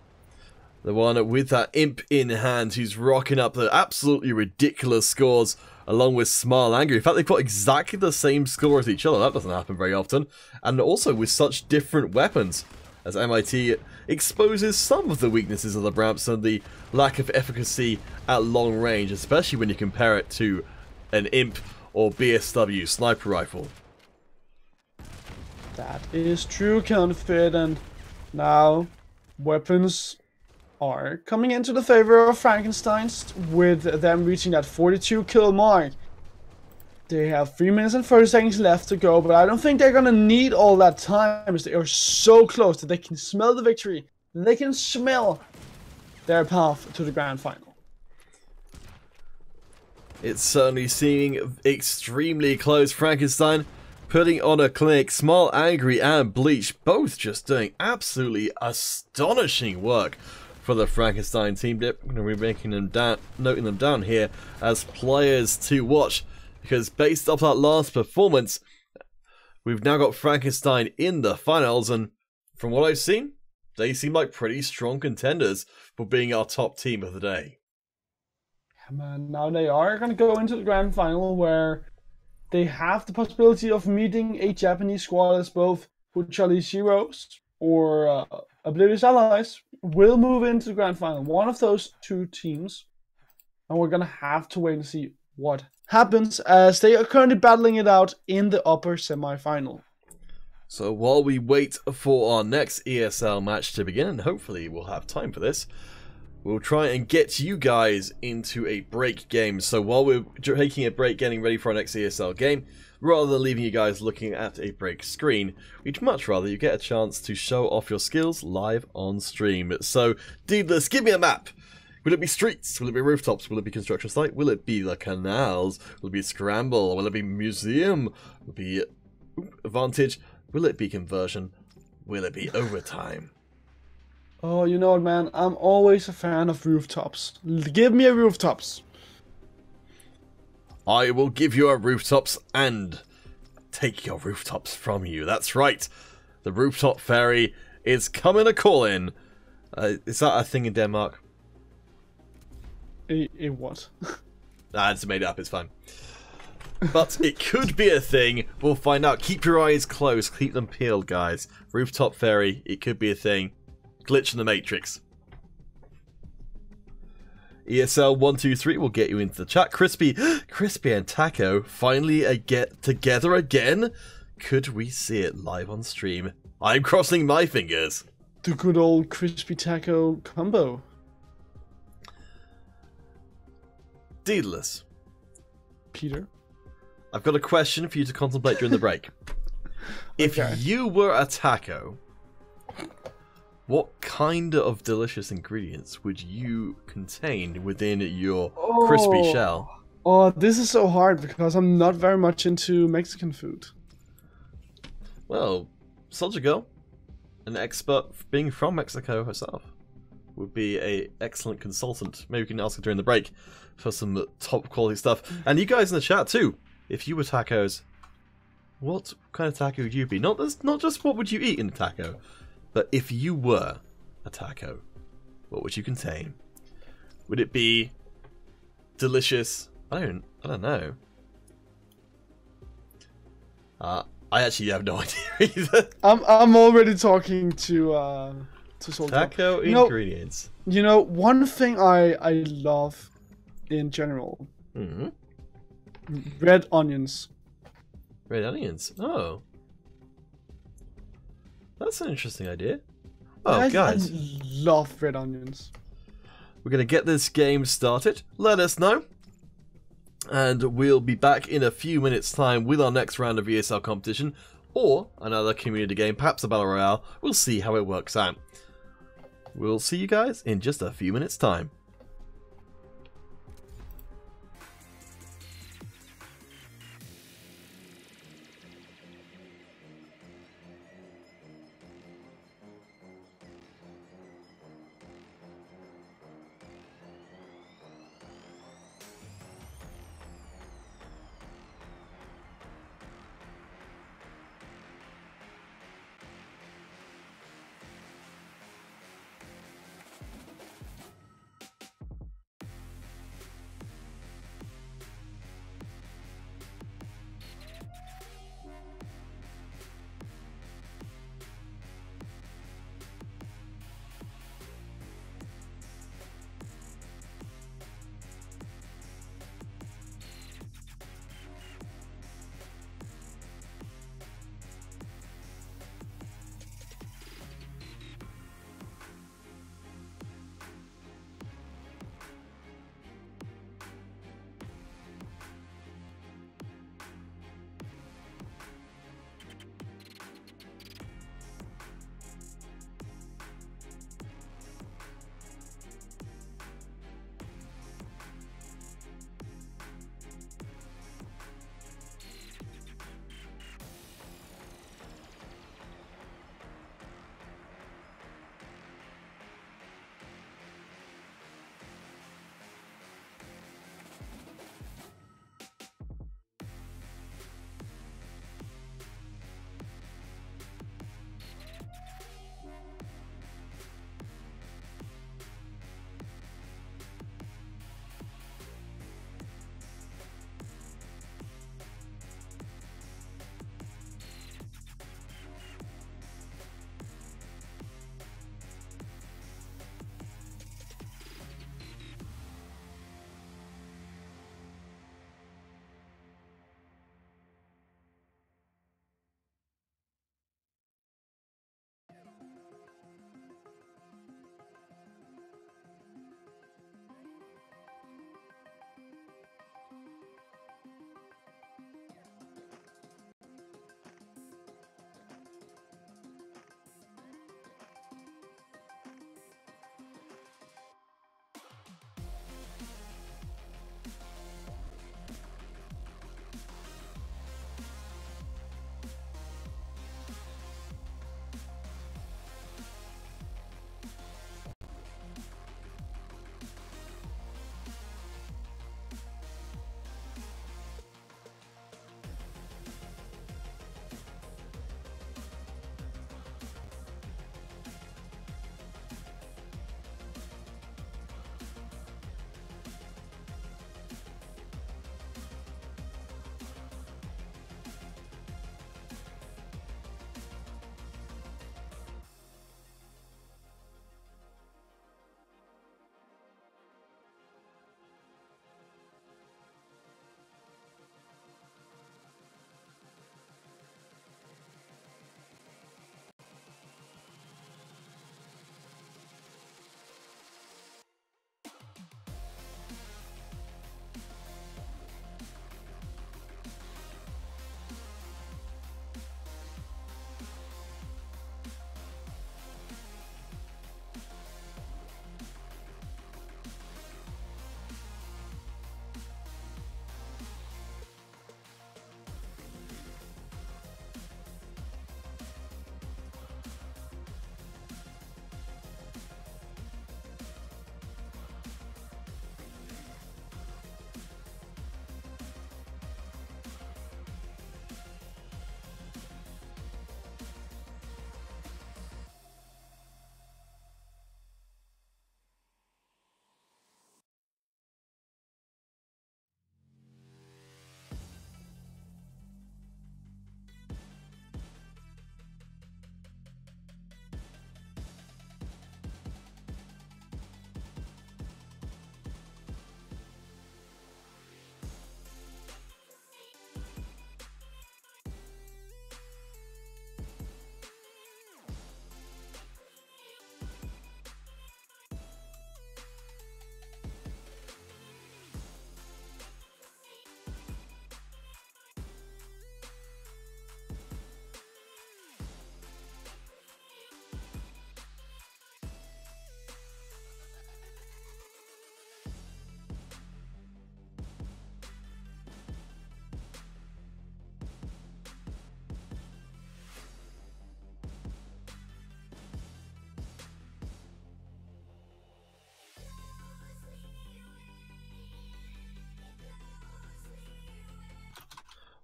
the one with that imp in hand, who's rocking up the absolutely ridiculous scores along with Smile Angry. In fact, they've got exactly the same score as each other. That doesn't happen very often. And also with such different weapons, as MIT exposes some of the weaknesses of the Bramson, the lack of efficacy at long range, especially when you compare it to an imp or BSW sniper rifle. That is true, Counterfeit, and now weapons are coming into the favor of Frankenstein's, with them reaching that 42 kill mark. They have 3 minutes and 30 seconds left to go, but I don't think they're gonna need all that time, as they are so close that they can smell the victory. They can smell their path to the grand final. It's certainly seeming extremely close. Frankenstein putting on a clinic. Smile Angry and Bleach both just doing absolutely astonishing work for the Frankenstein team. I'm going to be making them down, noting them down here as players to watch, because based off that last performance, we've now got Frankenstein in the finals, and from what I've seen, they seem like pretty strong contenders for being our top team of the day. Yeah, man, now they are going to go into the grand final, where they have the possibility of meeting a Japanese squad, as both Charlie's Heroes or Oblivious Allies will move into the grand final. One of those two teams, and we're going to have to wait and see what happens, as they are currently battling it out in the upper semi-final. So while we wait for our next ESL match to begin, and hopefully we'll have time for this, we'll try and get you guys into a break game. So while we're taking a break getting ready for our next ESL game, Rather than leaving you guys looking at a break screen, we'd much rather you get a chance to show off your skills live on stream. So, Deedless, give me a map! Will it be streets? Will it be rooftops? Will it be construction site? Will it be the canals? Will it be Scramble? Will it be museum? Will it be advantage? Will it be conversion? Will it be overtime? Oh, you know what, man? I'm always a fan of rooftops. Give me a rooftops. I will give you a rooftops and take your rooftops from you. That's right. The rooftop fairy is coming a calling. Is that a thing in Denmark? A what? I just made it up, it's fine. But it could be a thing. We'll find out. Keep your eyes closed. Keep them peeled, guys. Rooftop fairy, it could be a thing. Glitch in the Matrix. ESL123 will get you into the chat. Crispy and Taco finally get together again? Could we see it live on stream? I'm crossing my fingers. The good old crispy taco combo. Deedless. Peter? I've got a question for you to contemplate during the break. If you were a taco, what kind of delicious ingredients would you contain within your crispy shell? Oh, this is so hard because I'm not very much into Mexican food. Well, Soldier Girl, an expert being from Mexico herself, would be an excellent consultant. Maybe we can ask her during the break for some top quality stuff. And you guys in the chat too, if you were tacos, what kind of taco would you be? Not just what would you eat in a taco, but if you were a taco, what would you contain? Would it be delicious? I don't know. I actually have no idea either. I'm already talking to Soldier. Taco ingredients. You know, one thing I love in general. Red onions. Red onions. Oh. That's an interesting idea. Oh, guys. I love red onions. We're going to get this game started. Let us know. And we'll be back in a few minutes' time with our next round of ESL competition. Or another community game, perhaps a Battle Royale. We'll see how it works out. We'll see you guys in just a few minutes' time.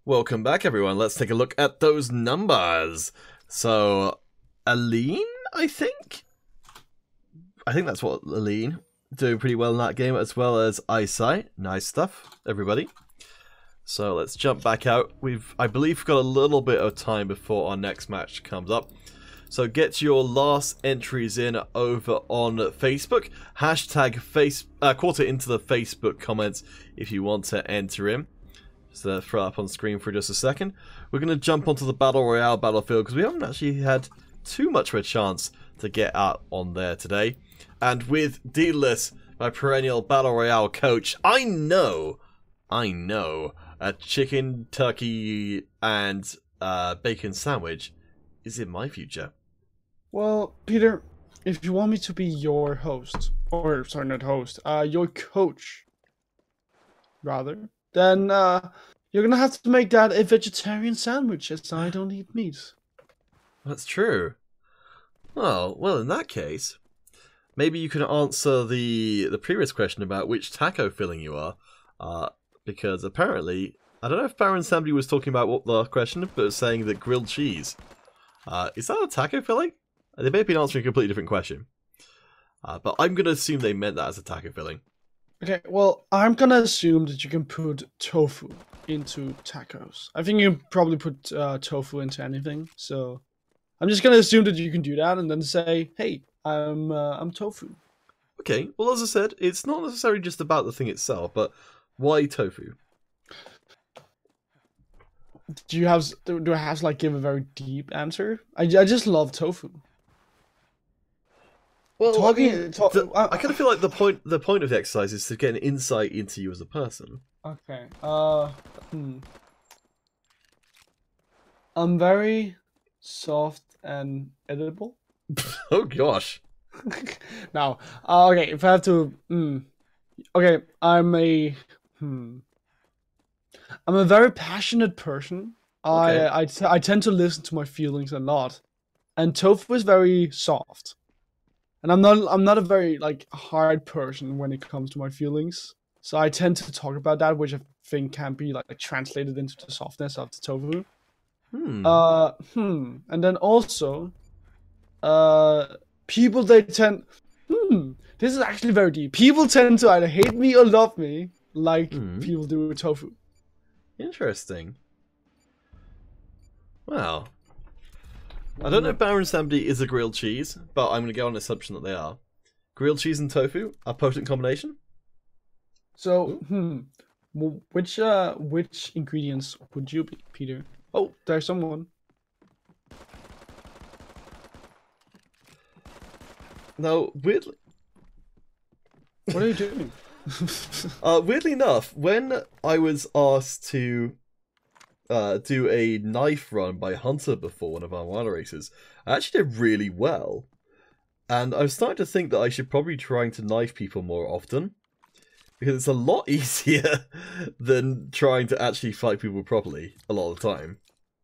Welcome back, everyone. Let's take a look at those numbers. So, Aline, I think that's what Aline doing pretty well in that game, as well as Eyesight. Nice stuff, everybody. So let's jump back out. I believe, got a little bit of time before our next match comes up. So get your last entries in over on Facebook. Hashtag quarter into the Facebook comments if you want to enter in. So throw up on screen for just a second. We're going to jump onto the Battle Royale battlefield because we haven't actually had too much of a chance to get out on there today. And with Deedless, my perennial Battle Royale coach, I know, a chicken, turkey, and bacon sandwich is in my future. Well, Peter, if you want me to be your host, or sorry, not host, your coach, rather, then you're gonna have to make that a vegetarian sandwich, as I don't eat meat. That's true. Well, in that case, maybe you can answer the previous question about which taco filling you are, because apparently, I don't know if Baron Samdi was talking about what the question, but saying that grilled cheese. Is that a taco filling? They may have been answering a completely different question. But I'm going to assume they meant that as a taco filling. Okay, well, I'm gonna assume that you can put tofu into tacos. I think you can probably put tofu into anything, so I'm just gonna assume that you can do that and then say, hey, I'm tofu. Okay, well, as I said, it's not necessarily just about the thing itself, but why tofu? Do I have to like give a very deep answer? I just love tofu. Well, I kind of feel like the point of the exercise is to get an insight into you as a person. Okay. I'm very soft and edible. Oh gosh. Now, okay. If I have to, okay, I'm a very passionate person. Okay. I tend to listen to my feelings a lot, and tofu is very soft. And I'm not a very like hard person when it comes to my feelings. So I tend to talk about that, which I think can be like translated into the softness of the tofu. And then also, people they tend this is actually very deep. People tend to either hate me or love me, like people do with tofu. Interesting. Wow. I don't know if Baron Samdi is a grilled cheese, but I'm going to go on the assumption that they are. Grilled cheese and tofu, a potent combination? So, which ingredients would you be, Peter? Oh, there's someone. No, weirdly... What are you doing? Weirdly enough, when I was asked to do a knife run by Hunter before one of our wild races, I actually did really well. And I was starting to think that I should probably trying to knife people more often. Because it's a lot easier than trying to actually fight people properly a lot of the time.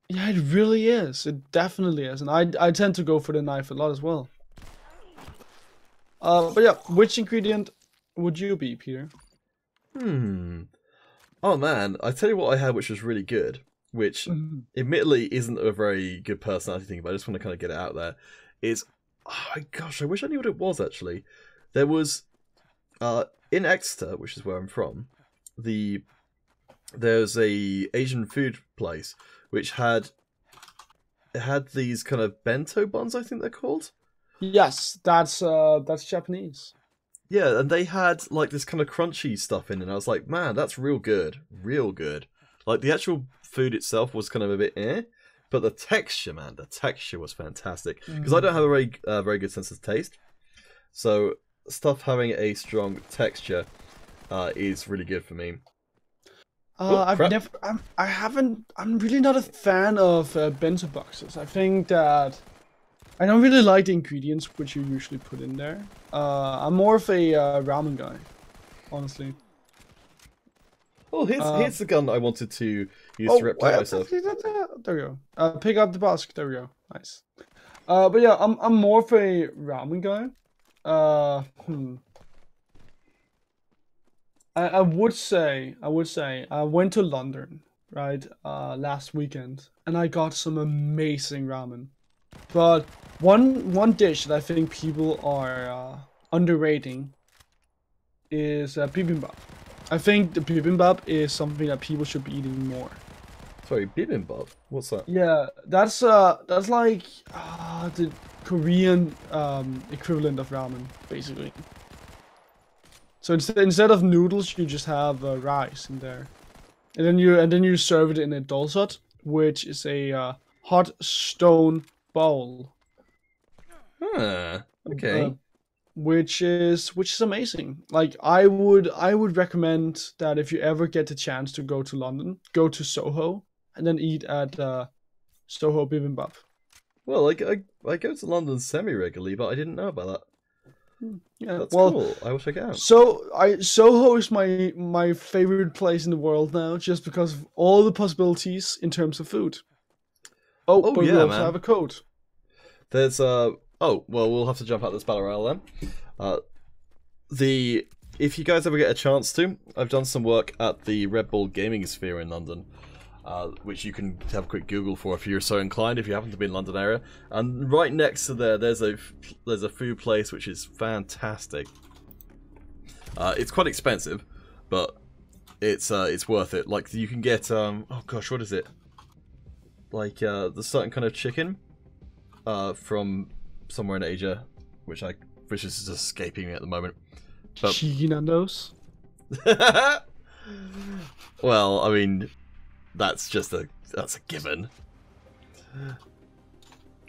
Yeah, it really is. It definitely is. And I tend to go for the knife a lot as well. But yeah, which ingredient would you be, Peter? Oh man, I tell you what I had which was really good. Which, admittedly, isn't a very good personality thing, but I just want to kind of get it out there, is, oh gosh, I wish I knew what it was, actually. There was, in Exeter, which is where I'm from, there's a Asian food place, which had these kind of bento buns, I think they're called? Yes, that's Japanese. Yeah, and they had, like, this kind of crunchy stuff in it, and I was like, man, that's real good. Real good. Like, the actual food itself was kind of a bit but the texture, man, the texture was fantastic. Because I don't have a very good sense of taste. So, stuff having a strong texture is really good for me. I'm really not a fan of bento boxes. I think that I don't really like the ingredients which you usually put in there. I'm more of a ramen guy, honestly. Oh, here's the gun I wanted to use to represent myself. There we go. Pick up the basket. There we go. Nice. But yeah, I'm more of a ramen guy. I would say I went to London right, last weekend, and I got some amazing ramen. But one dish that I think people are underrating is bibimbap. I think the bibimbap is something that people should be eating more. Sorry, bibimbap? What's that? Yeah, that's like the Korean equivalent of ramen, basically. So instead of noodles, you just have rice in there, and then you serve it in a dolsot, which is a hot stone bowl. Okay. Which is amazing. Like I would recommend that if you ever get the chance to go to London, go to Soho and then eat at Soho Bibimbap. Well, I go to London semi-regularly, but I didn't know about that. Yeah, That's well, cool. I wish I could. Soho is my favorite place in the world now, just because of all the possibilities in terms of food. Oh, but yeah, we also man. have a code. There's oh, well, we'll have to jump out this battle royale then. If you guys ever get a chance to, I've done some work at the Red Bull Gaming Sphere in London, which you can have a quick Google for if you're so inclined, if you happen to be in the London area. And right next to there's a food place which is fantastic. It's quite expensive, but it's worth it. Like you can get oh gosh, what is it? Like the certain kind of chicken from somewhere in Asia, which is just escaping me at the moment. But... Chiginandos? Well, I mean, that's a given.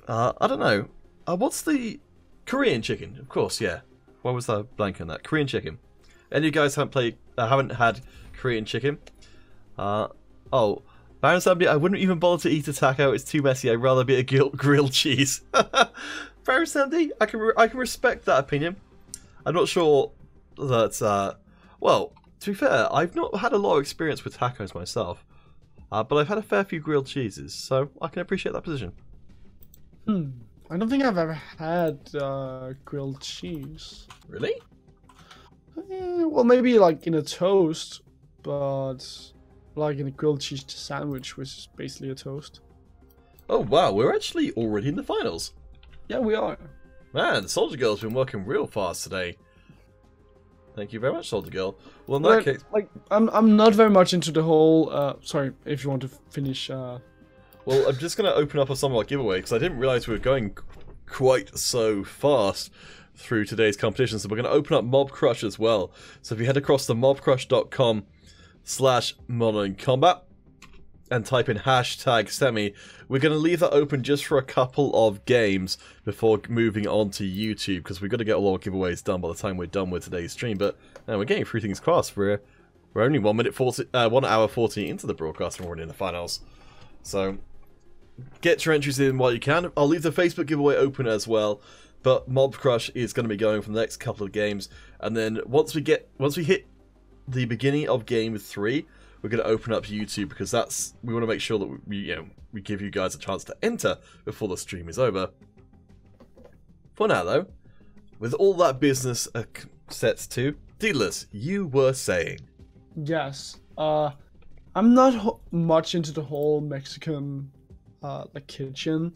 I don't know. What's the Korean chicken? Of course, yeah. Why was I blank on that? Korean chicken. Any of you guys haven't had Korean chicken? Oh, Baron Sandy, I wouldn't even bother to eat a taco. It's too messy. I'd rather be a grilled cheese. Baron Sandy, I can respect that opinion. I'm not sure that. Well, to be fair, I've not had a lot of experience with tacos myself, but I've had a fair few grilled cheeses, so I can appreciate that position. I don't think I've ever had grilled cheese. Really? Well, maybe like in a toast, but like in a grilled cheese sandwich, which is basically a toast. Oh wow, we're actually already in the finals. Yeah, we are. Man, Soldier Girl's been working real fast today. Thank you very much, Soldier Girl. Well, in that case, like I'm not very much into the whole. Sorry, if you want to finish. Well, I'm just gonna open up a Summer giveaway because I didn't realize we were going quite so fast through today's competition. So we're gonna open up Mob Crush as well. So if you head across to mobcrush.com/Modern Combat and type in #semi, we're going to leave that open just for a couple of games before moving on to YouTube, because we've got to get a lot of giveaways done by the time we're done with today's stream. But we're getting through things fast. We're only 1 hour 40 into the broadcast and we're already in the finals. So get your entries in while you can. I'll leave the Facebook giveaway open as well. But Mob Crush is going to be going for the next couple of games, and then once we hit the beginning of game 3, we're going to open up YouTube, because we want to make sure that we give you guys a chance to enter before the stream is over. For now, though, with all that business set to, Deedless, you were saying. Yes. I'm not much into the whole Mexican like kitchen.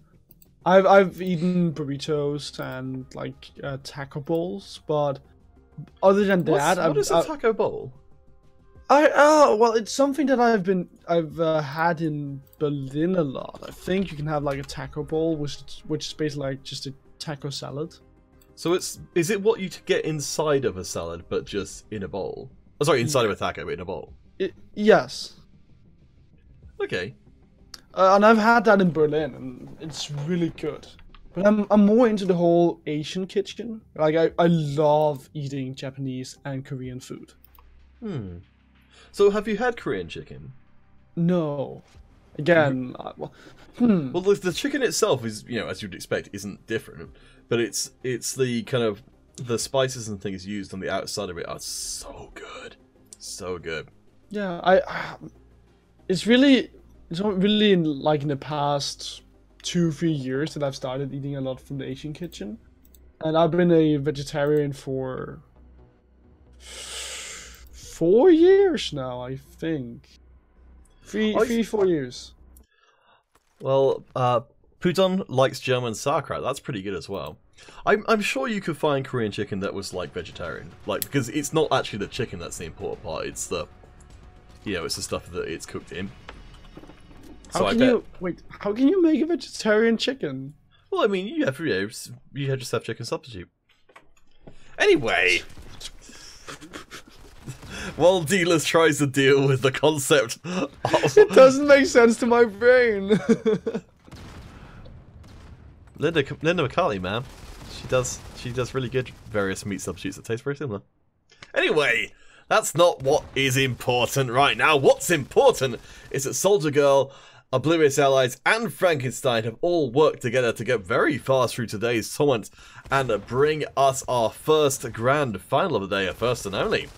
I've eaten burritos and like taco bowls, but other than that, what is a taco bowl? Well, it's something that I've had in Berlin a lot. I think you can have like a taco bowl, which is basically like just a taco salad. So is it what you get inside of a salad, but just in a bowl? Oh, sorry, inside of a taco, but in a bowl. Yes. Okay. And I've had that in Berlin, and it's really good. But I'm more into the whole Asian kitchen. Like I love eating Japanese and Korean food. So have you had Korean chicken? No. Again, Well, the chicken itself is, as you'd expect, isn't different, but it's the kind of the spices and things used on the outside of it are so good, so good. Yeah, it's not really in the past 2-3 years that I've started eating a lot from the Asian kitchen, and I've been a vegetarian for 4 years now, I think. Three, 4 years. Well, Puton likes German sauerkraut. That's pretty good as well. I'm sure you could find Korean chicken that was like vegetarian, like because it's not actually the chicken that's the important part. It's the, it's the stuff that it's cooked in. How can you make a vegetarian chicken? Well, I mean, you just have chicken substitute. Anyway, while Dealers tries to deal with the concept of... It doesn't make sense to my brain. Linda McCartney, man, she does really good various meat substitutes that taste very similar. Anyway, that's not what is important right now. What's important is that Soldier Girl, Oblivious Allies, and Frankenstein have all worked together to get very fast through today's tournament and bring us our first grand final of the day, a first and only.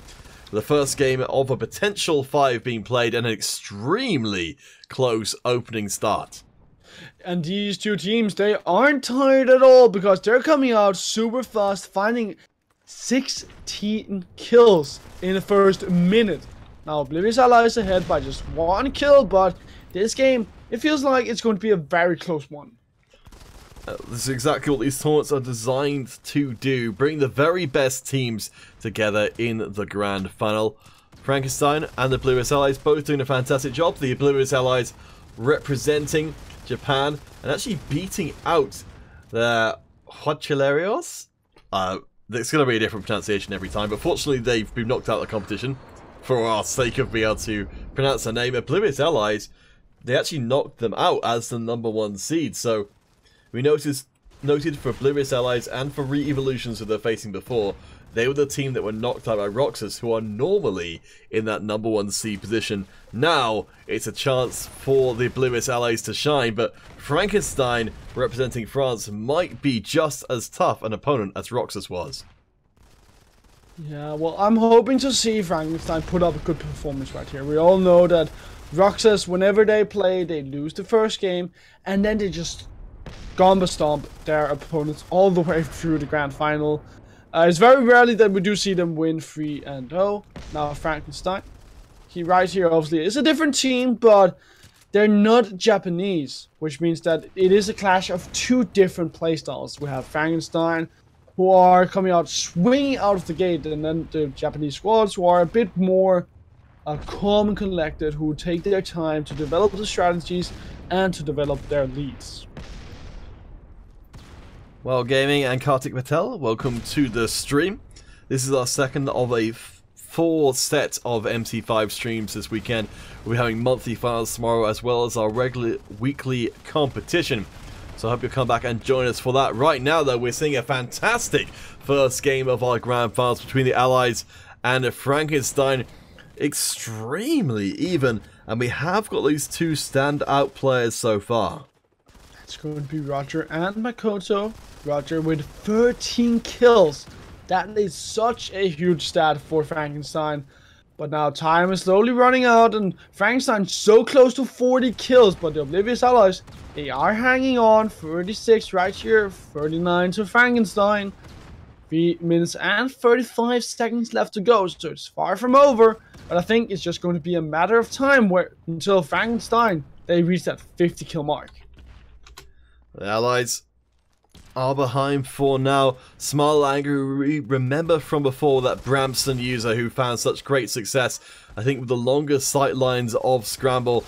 The first game of a potential 5 being played and an extremely close opening start. And these two teams, they aren't tired at all because they're coming out super fast, finding 16 kills in the first minute. Now, Oblivious Allies ahead by just 1 kill, but this game, it feels like it's going to be a very close one. This is exactly what these tournaments are designed to do. Bring the very best teams together in the grand final. Frankenstein and the Oblivious Allies both doing a fantastic job. The Oblivious Allies representing Japan and actually beating out the Huachilerios. It's going to be a different pronunciation every time, but fortunately they've been knocked out of the competition for our sake of being able to pronounce their name. Oblivious Allies, they actually knocked them out as the #1 seed, so we noted for Oblivious Allies and for Re-Evolutions that they're facing before, they were the team that were knocked out by Roxas, who are normally in that #1 seed position. Now, it's a chance for the Oblivious Allies to shine, but Frankenstein, representing France, might be just as tough an opponent as Roxas was. Yeah, well, I'm hoping to see Frankenstein put up a good performance right here. We all know that Roxas, whenever they play, they lose the first game, and then they just Gamba stomp their opponents all the way through the grand final. It's very rarely that we do see them win 3-0. Now Frankenstein, he right here obviously is a different team, but they're not Japanese, which means that it is a clash of 2 different playstyles. We have Frankenstein, who are coming out swinging out of the gate, and then the Japanese squads, who are a bit more calm and collected, who take their time to develop the strategies and to develop their leads. Well, Gaming and Kartik Patel, welcome to the stream. This is our second of a 4 set of MC5 streams this weekend. We're having monthly finals tomorrow as well as our regular weekly competition. So I hope you'll come back and join us for that. Right now, though, we're seeing a fantastic first game of our grand finals between the Allies and Frankenstein. Extremely even, and we have got these 2 standout players so far. It's going to be Roger and Makoto. Roger with 13 kills. That is such a huge stat for Frankenstein. But now time is slowly running out, and Frankenstein's so close to 40 kills. But the Oblivious Allies, they are hanging on. 36 right here, 39 to Frankenstein. 3 minutes and 35 seconds left to go, so it's far from over. But I think it's just going to be a matter of time until Frankenstein, they reach that 50 kill mark. The Allies are behind for now. Smile Angry, remember from before that Bramston user who found such great success, I think with the longer sight lines of Scramble,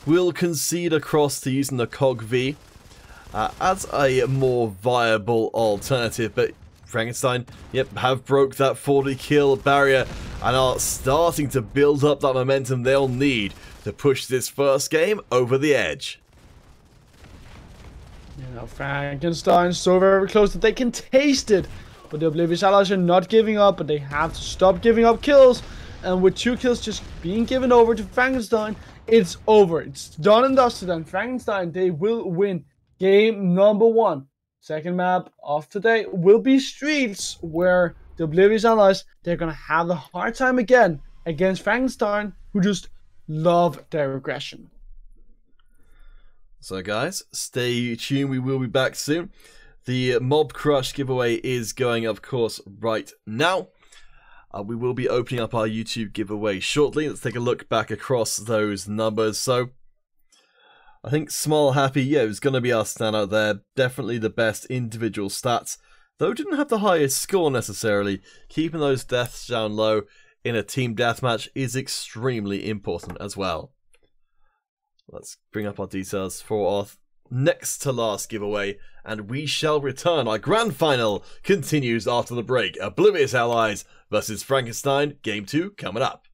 will concede across to using the Cog V as a more viable alternative. But Frankenstein, have broke that 40 kill barrier and are starting to build up that momentum they'll need to push this first game over the edge. You know, Frankenstein so very close that they can taste it. But the Oblivious Allies are not giving up, but they have to stop giving up kills. And with 2 kills just being given over to Frankenstein, it's over. It's done and dusted, and Frankenstein, they will win game #1. Second map of today will be Streets, where the Oblivious Allies, they're going to have a hard time again against Frankenstein, who just love their aggression. So guys, stay tuned, we will be back soon. The Mob Crush giveaway is going, of course, right now. We will be opening up our YouTube giveaway shortly. Let's take a look back across those numbers. So, I think Smile Happy, yeah, is going to be our standout there. Definitely the best individual stats, though didn't have the highest score necessarily. Keeping those deaths down low in a team deathmatch is extremely important as well. Let's bring up our details for our next to last giveaway, and we shall return. Our grand final continues after the break. Oblivious Allies versus Frankenstein, Game 2 coming up.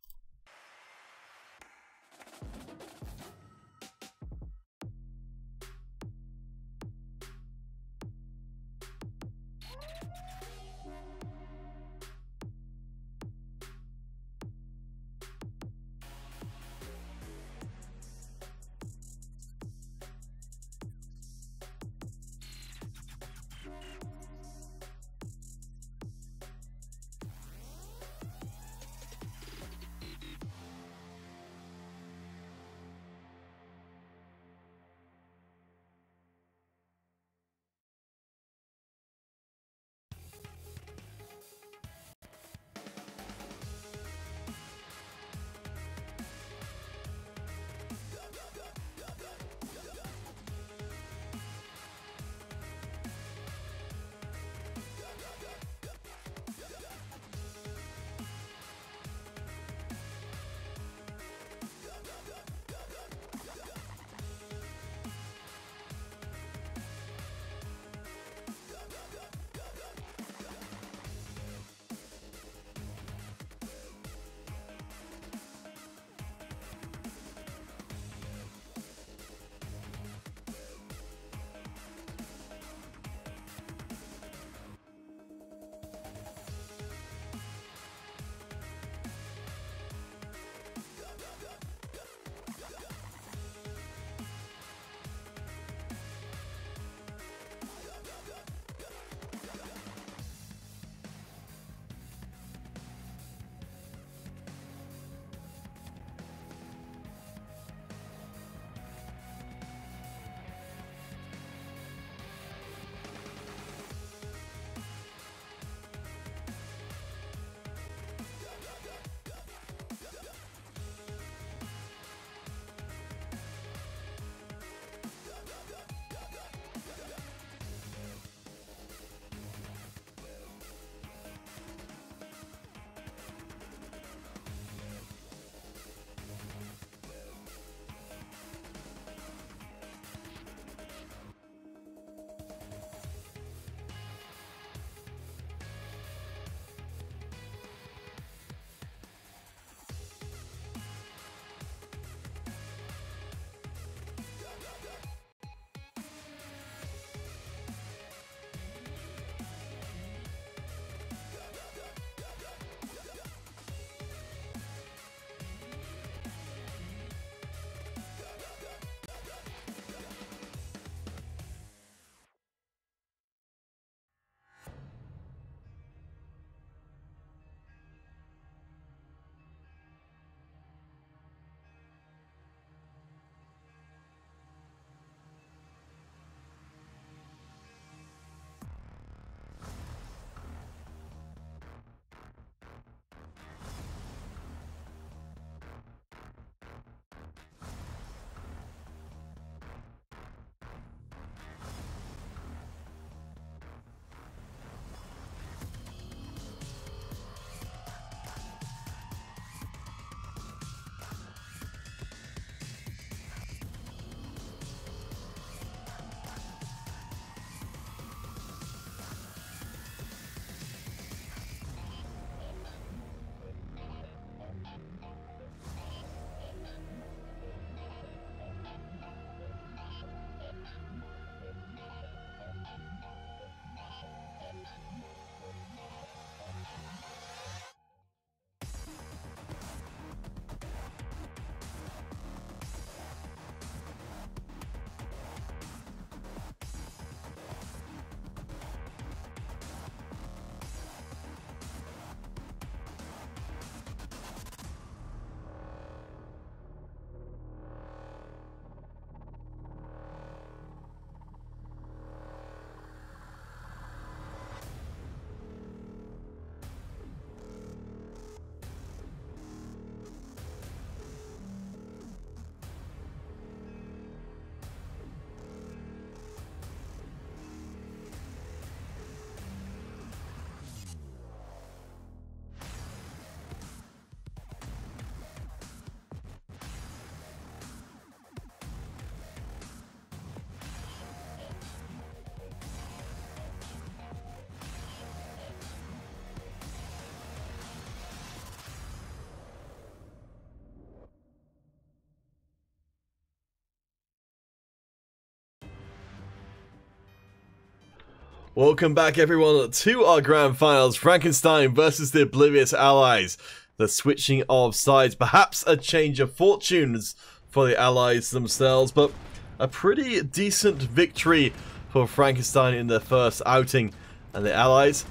Welcome back everyone to our grand finals, Frankenstein versus the Oblivious Allies. The switching of sides, perhaps a change of fortunes for the Allies themselves, but a pretty decent victory for Frankenstein in their first outing, and the Allies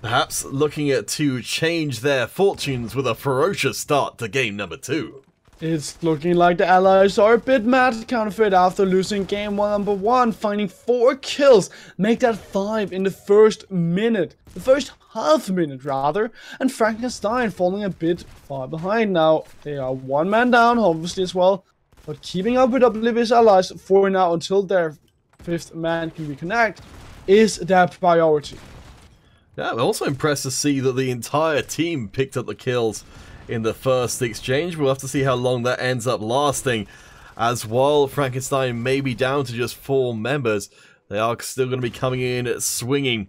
perhaps looking to change their fortunes with a ferocious start to game number 2. It's looking like the Allies are a bit mad counterfeit after losing game number 1, finding 4 kills, make that 5 in the first minute. The first half minute rather, and Frankenstein falling a bit far behind now. They are 1 man down obviously as well, but keeping up with Oblivious Allies for now until their 5th man can reconnect is their priority. Yeah, I'm also impressed to see that the entire team picked up the kills in the first exchange. We'll have to see how long that ends up lasting, as while Frankenstein may be down to just 4 members, they are still going to be coming in swinging.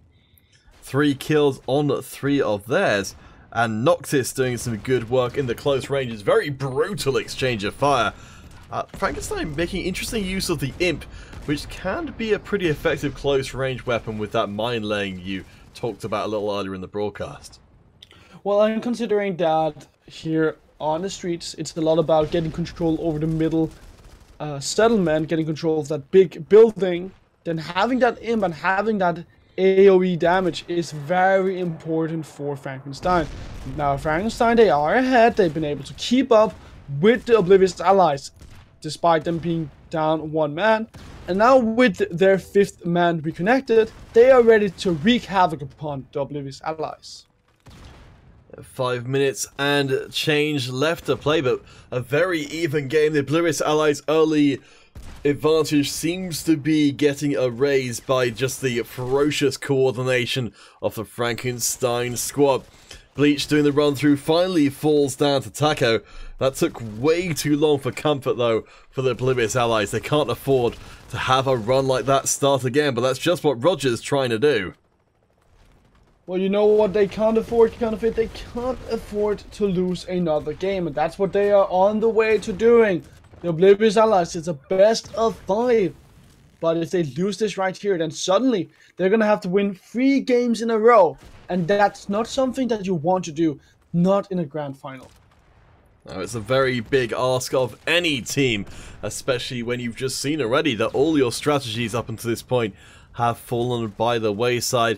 3 kills on 3 of theirs, and Noctis doing some good work in the close ranges. Very brutal exchange of fire. Frankenstein making interesting use of the Imp, which can be a pretty effective close range weapon with that mine laying you talked about a little earlier in the broadcast. Well, I'm considering that here on the streets, it's a lot about getting control over the middle settlement, getting control of that big building. Then having that imp and having that AoE damage is very important for Frankenstein. Now, Frankenstein, they are ahead. They've been able to keep up with the Oblivious Allies, despite them being down 1 man. And now with their 5th man reconnected, they are ready to wreak havoc upon the Oblivious Allies. 5 minutes and change left to play, but a very even game. The Oblivious Allies' early advantage seems to be getting erased by just the ferocious coordination of the Frankenstein squad. Bleach doing the run through finally falls down to Taco. That took way too long for comfort though for the Oblivious Allies. They can't afford to have a run like that start again, but that's just what Roger's trying to do. Well, you know what they can't afford, counterfeit? They can't afford to lose another game, and that's what they are on the way to doing. The Oblivious Allies is a best of 5. But if they lose this right here, then suddenly they're gonna have to win 3 games in a row. And that's not something that you want to do, not in a grand final. Now, it's a very big ask of any team, especially when you've just seen already that all your strategies up until this point have fallen by the wayside.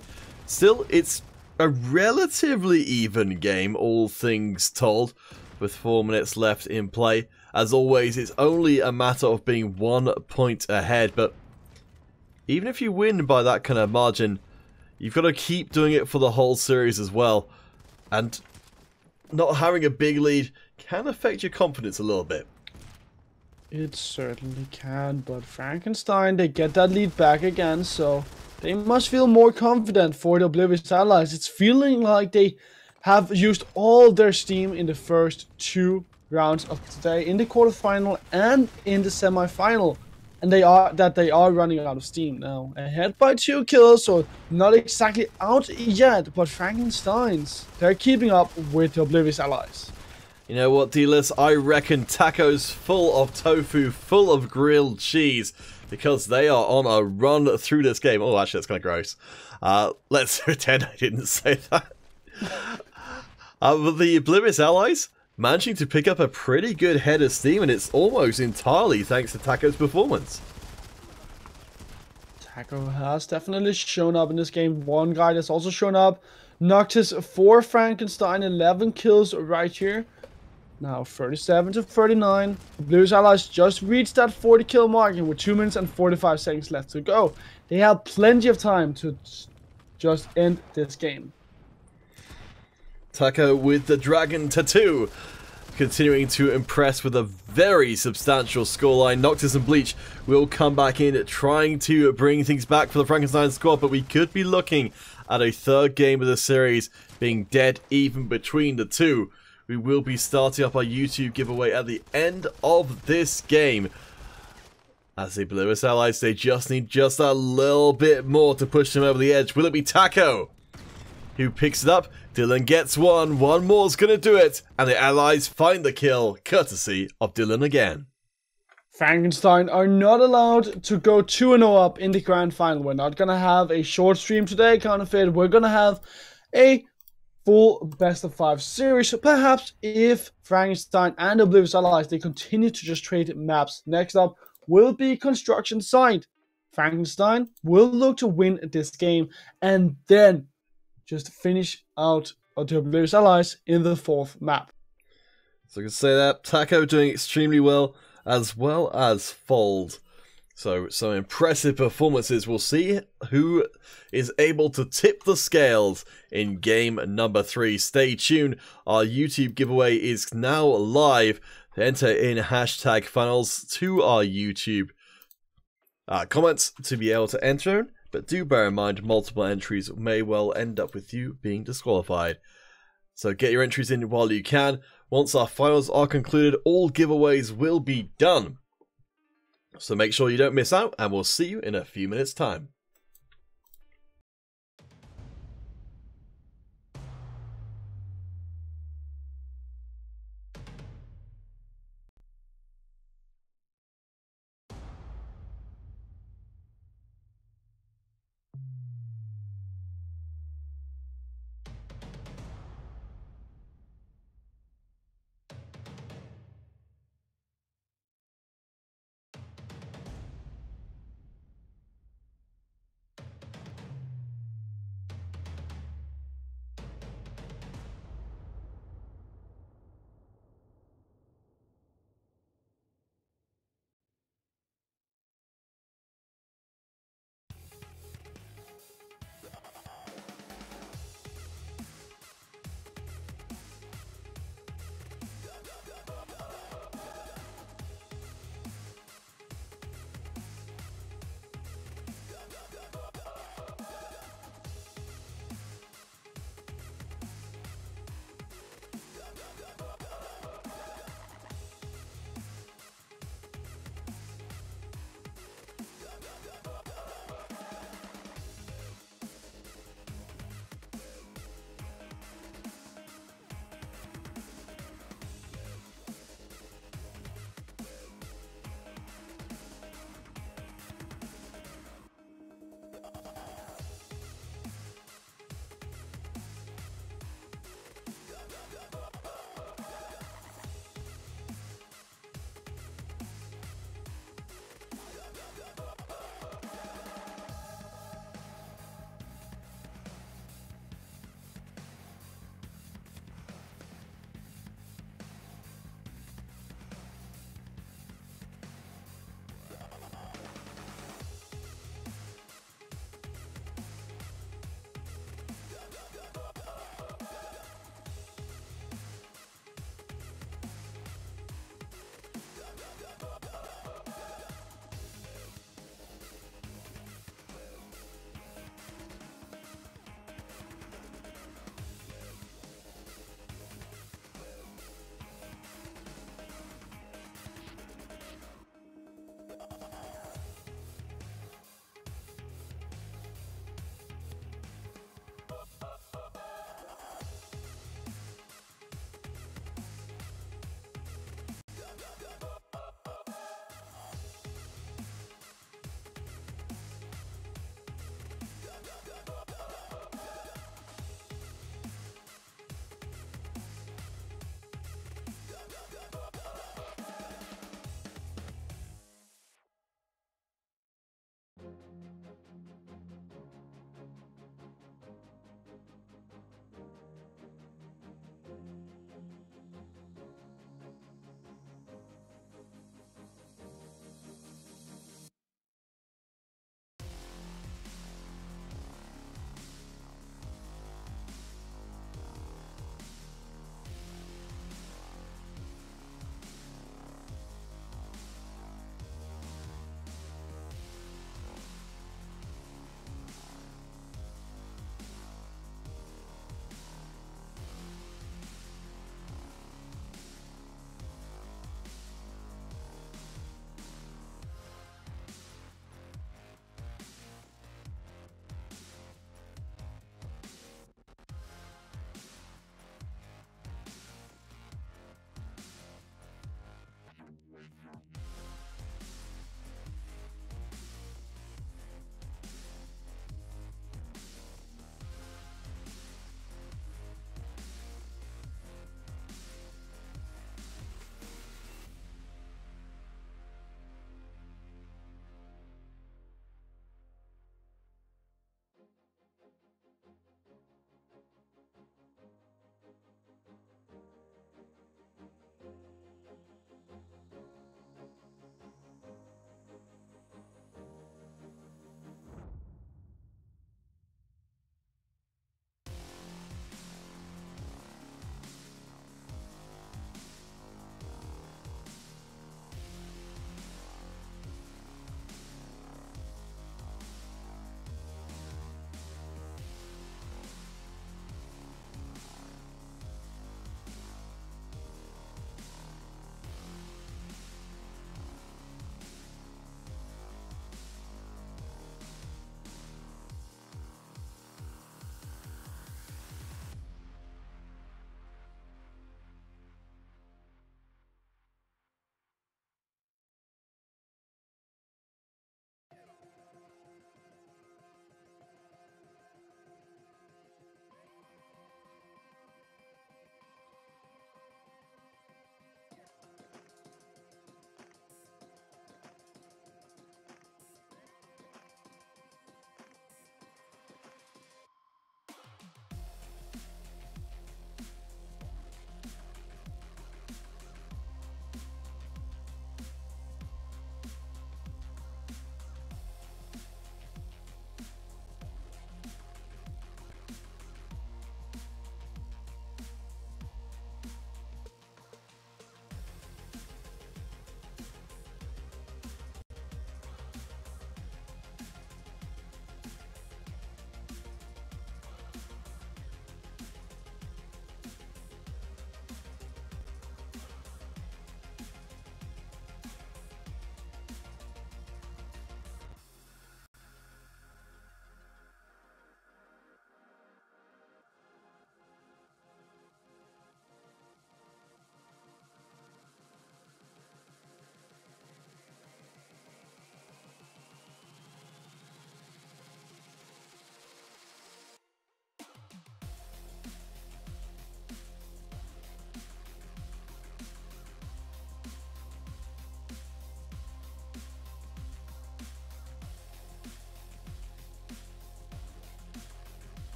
Still, it's a relatively even game, all things told, with 4 minutes left in play. As always, it's only a matter of being 1 point ahead, but even if you win by that kind of margin, you've got to keep doing it for the whole series as well. And not having a big lead can affect your confidence a little bit. It certainly can, but Frankenstein, they get that lead back again, so they must feel more confident for the Oblivious Allies. It's feeling like they have used all their steam in the first 2 rounds of today, in the quarterfinal and in the semi-final. And they are running out of steam now. Ahead by 2 kills, so not exactly out yet, but Frankensteins, they're keeping up with the Oblivious Allies. You know what, dealers? I reckon tacos full of tofu, full of grilled cheese, because they are on a run through this game. Oh, actually, that's kind of gross. Let's pretend I didn't say that. But the Oblivious Allies managing to pick up a pretty good head of steam, and it's almost entirely thanks to Taco's performance. Taco has definitely shown up in this game. One guy that's also shown up, Noctis for Frankenstein, 11 kills right here. Now 37 to 39. The Oblivious Allies just reached that 40 kill mark, and with 2 minutes and 45 seconds left to go, they have plenty of time to just end this game. Taco with the dragon tattoo, continuing to impress with a very substantial scoreline. Noctis and Bleach will come back in trying to bring things back for the Frankenstein squad, but we could be looking at a 3rd game of the series being dead even between the 2. We will be starting up our YouTube giveaway at the end of this game. As the Oblivious Allies, they just need just a little bit more to push them over the edge. Will it be Taco who picks it up? Dylan gets one more's gonna do it, and the Allies find the kill, courtesy of Dylan again. Frankenstein are not allowed to go 2-0 up in the grand final. We're not going to have a short stream today, Counterfeit. We're going to have a full best of 5 series. So perhaps if Frankenstein and Oblivious Allies, they continue to just trade maps. Next up will be Construction Site. Frankenstein will look to win this game and then just finish out the Oblivious Allies in the 4th map. So I can say that Taco doing extremely well as Fold. So some impressive performances. We'll see who is able to tip the scales in game number 3. Stay tuned. Our YouTube giveaway is now live. Enter in hashtag funnels to our YouTube comments to be able to enter in. But do bear in mind, multiple entries may well end up with you being disqualified. So get your entries in while you can. Once our finals are concluded, all giveaways will be done. So make sure you don't miss out, and we'll see you in a few minutes' time.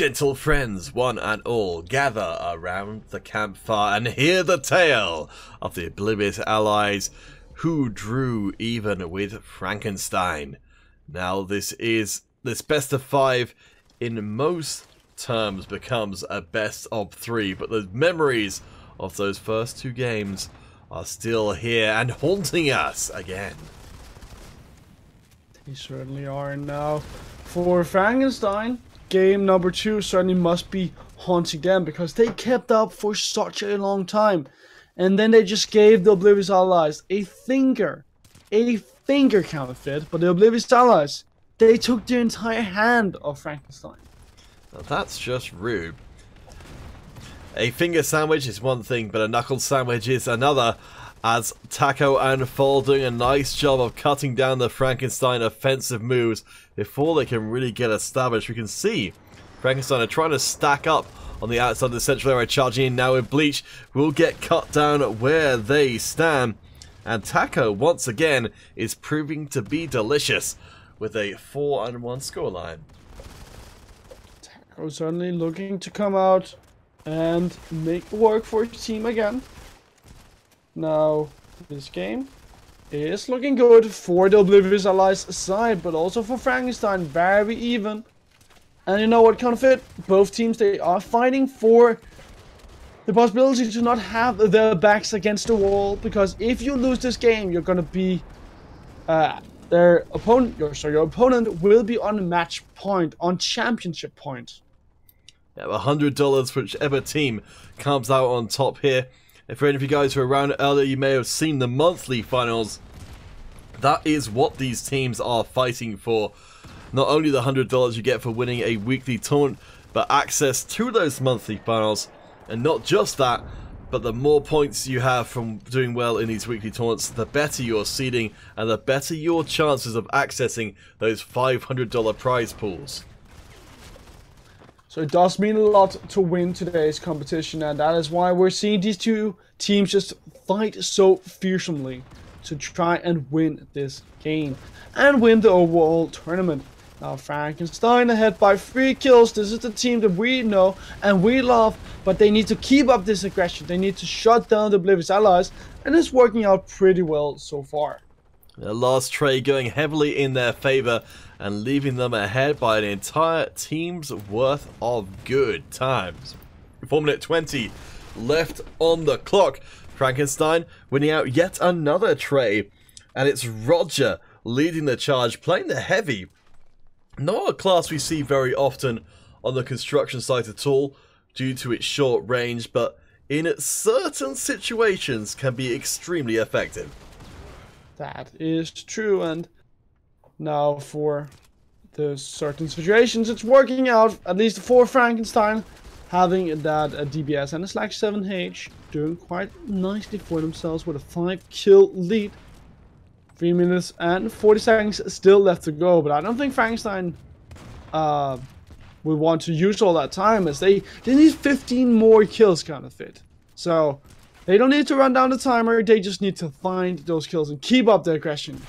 Gentle friends, one and all, gather around the campfire and hear the tale of the oblivious allies who drew even with Frankenstein. Now this best of 5 in most terms becomes a best of 3, but the memories of those first 2 games are still here and haunting us again. They certainly are. Now, for Frankenstein, game number 2 certainly must be haunting them because they kept up for such a long time. And then they just gave the Oblivious Allies a finger counterfeit, but the Oblivious Allies, they took the entire hand of Frankenstein. Now that's just rude. A finger sandwich is one thing, but a knuckle sandwich is another, as Taco and Fall doing a nice job of cutting down the Frankenstein offensive moves before they can really get established. We can see Frankenstein are trying to stack up on the outside of the central area, charging in now with Bleach. Will get cut down where they stand. And Taco, once again, is proving to be delicious with a 4-1 scoreline. Taco certainly looking to come out and make work for his team again. Now, this game is looking good for the Oblivious Allies side, but also for Frankenstein, very even. And you know what, Counterfeit? Both teams, they are fighting for the possibility to not have their backs against the wall, because if you lose this game, you're gonna be your opponent will be on match point, on championship point. Yeah, $100 for whichever team comes out on top here. And for any of you guys who were around earlier, you may have seen the monthly finals. That is what these teams are fighting for. Not only the $100 you get for winning a weekly tournament, but access to those monthly finals. And not just that, but the more points you have from doing well in these weekly tournaments, the better your seeding and the better your chances of accessing those $500 prize pools. So it does mean a lot to win today's competition, and that is why we're seeing these two teams just fight so fearsomely to try and win this game and win the overall tournament. Now Frankenstein ahead by 3 kills. This is the team that we know and we love, but they need to keep up this aggression. They need to shut down the Oblivious Allies, and it's working out pretty well so far. The last trade going heavily in their favor and leaving them ahead by an entire team's worth of good times. 4-minute 20 left on the clock. Frankenstein winning out yet another tray, and it's Roger leading the charge, playing the heavy. Not a class we see very often on the construction site at all due to its short range, but in certain situations can be extremely effective. That is true, and now for the certain situations it's working out, at least for Frankenstein, having that DBS and a slash 7H doing quite nicely for themselves with a 5-kill lead. 3 minutes and 40 seconds still left to go, but I don't think Frankenstein will want to use all that time, as they need 15 more kills, Counterfeit. So they don't need to run down the timer, they just need to find those kills and keep up their aggression.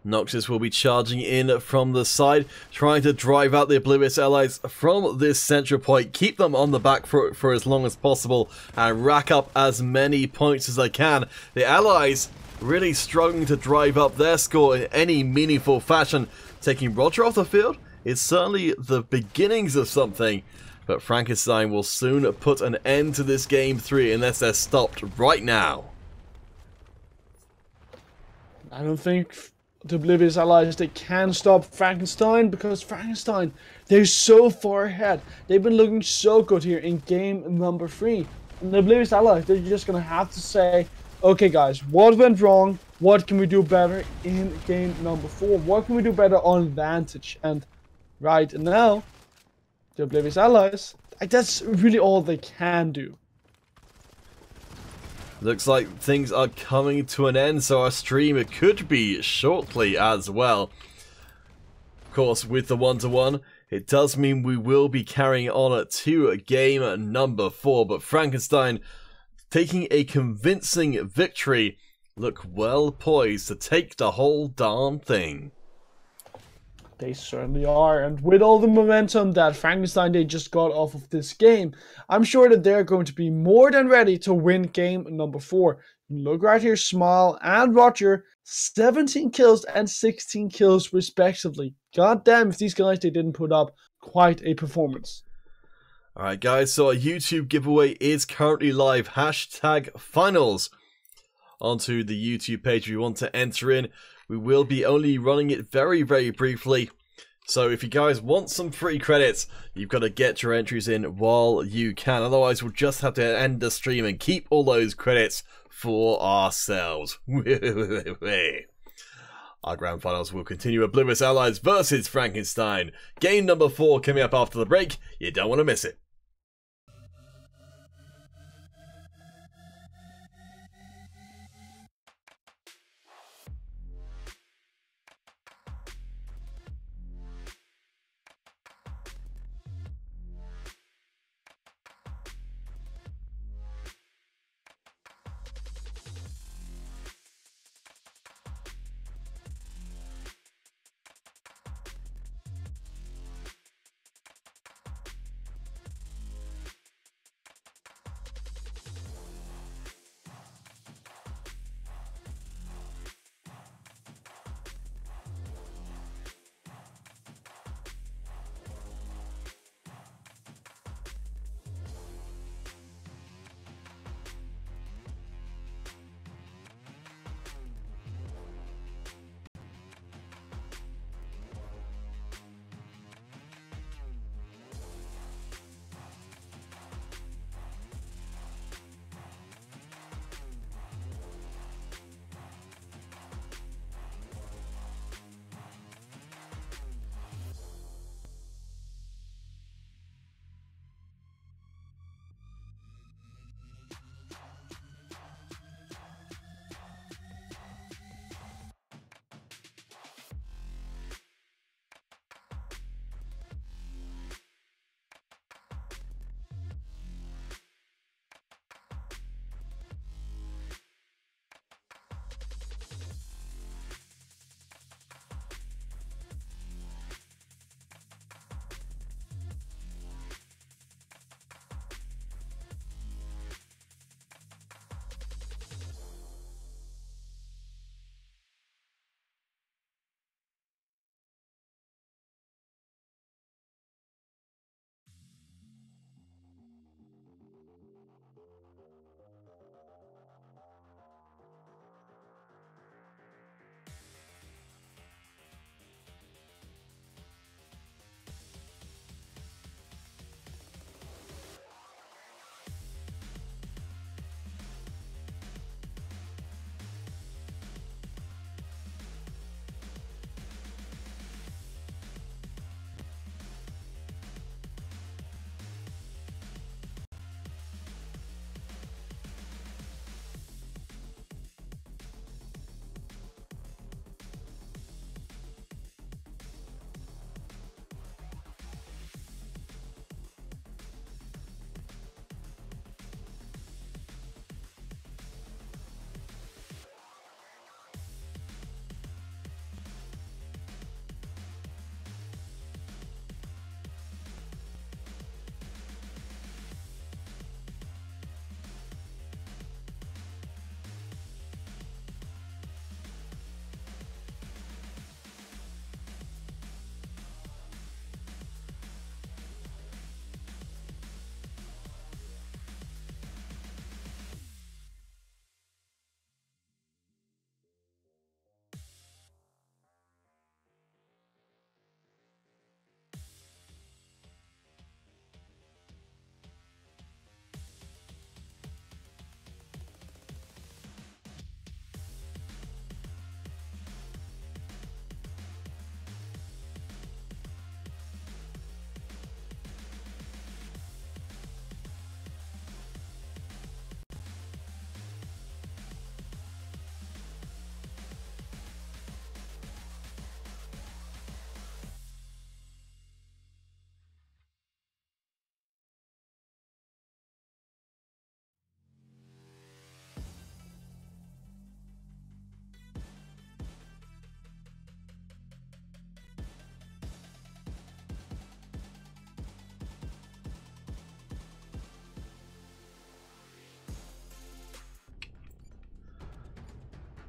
Noxus will be charging in from the side, trying to drive out the Oblivious Allies from this central point, keep them on the back foot for as long as possible, and rack up as many points as they can. The Allies really struggling to drive up their score in any meaningful fashion. Taking Roger off the field is certainly the beginnings of something, but Frankenstein will soon put an end to this game 3 unless they're stopped right now. I don't think the Oblivious Allies, they can stop Frankenstein, because Frankenstein, they're so far ahead. They've been looking so good here in game number 3. And the Oblivious Allies, they're just gonna have to say, okay guys, what went wrong? What can we do better in game number 4? What can we do better on Vantage? And right now, the Oblivious Allies, that's really all they can do. Looks like things are coming to an end, so our stream could be shortly as well. Of course, with the 1-1, it does mean we will be carrying on to game number 4, but Frankenstein taking a convincing victory, look well poised to take the whole darn thing. They certainly are, and with all the momentum that Frankenstein they just got off of this game, I'm sure that they're going to be more than ready to win game number 4. Look right here, Smile and Roger, 17 kills and 16 kills respectively. God damn if these guys they didn't put up quite a performance. Alright guys, so our YouTube giveaway is currently live. Hashtag finals onto the YouTube page if you want to enter in. We will be only running it very, very briefly. So if you guys want some free credits, you've got to get your entries in while you can. Otherwise, we'll just have to end the stream and keep all those credits for ourselves. Our grand finals will continue. Oblivious Allies versus Frankenstein. Game number 4 coming up after the break. You don't want to miss it.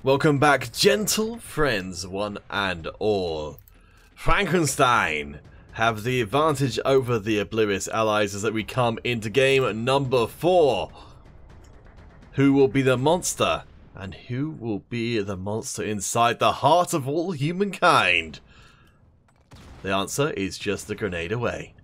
Welcome back, gentle friends, one and all. Frankenstein have the advantage over the Oblivious allies as that we come into game number 4. Who will be the monster? And who will be the monster inside the heart of all humankind? The answer is just a grenade away.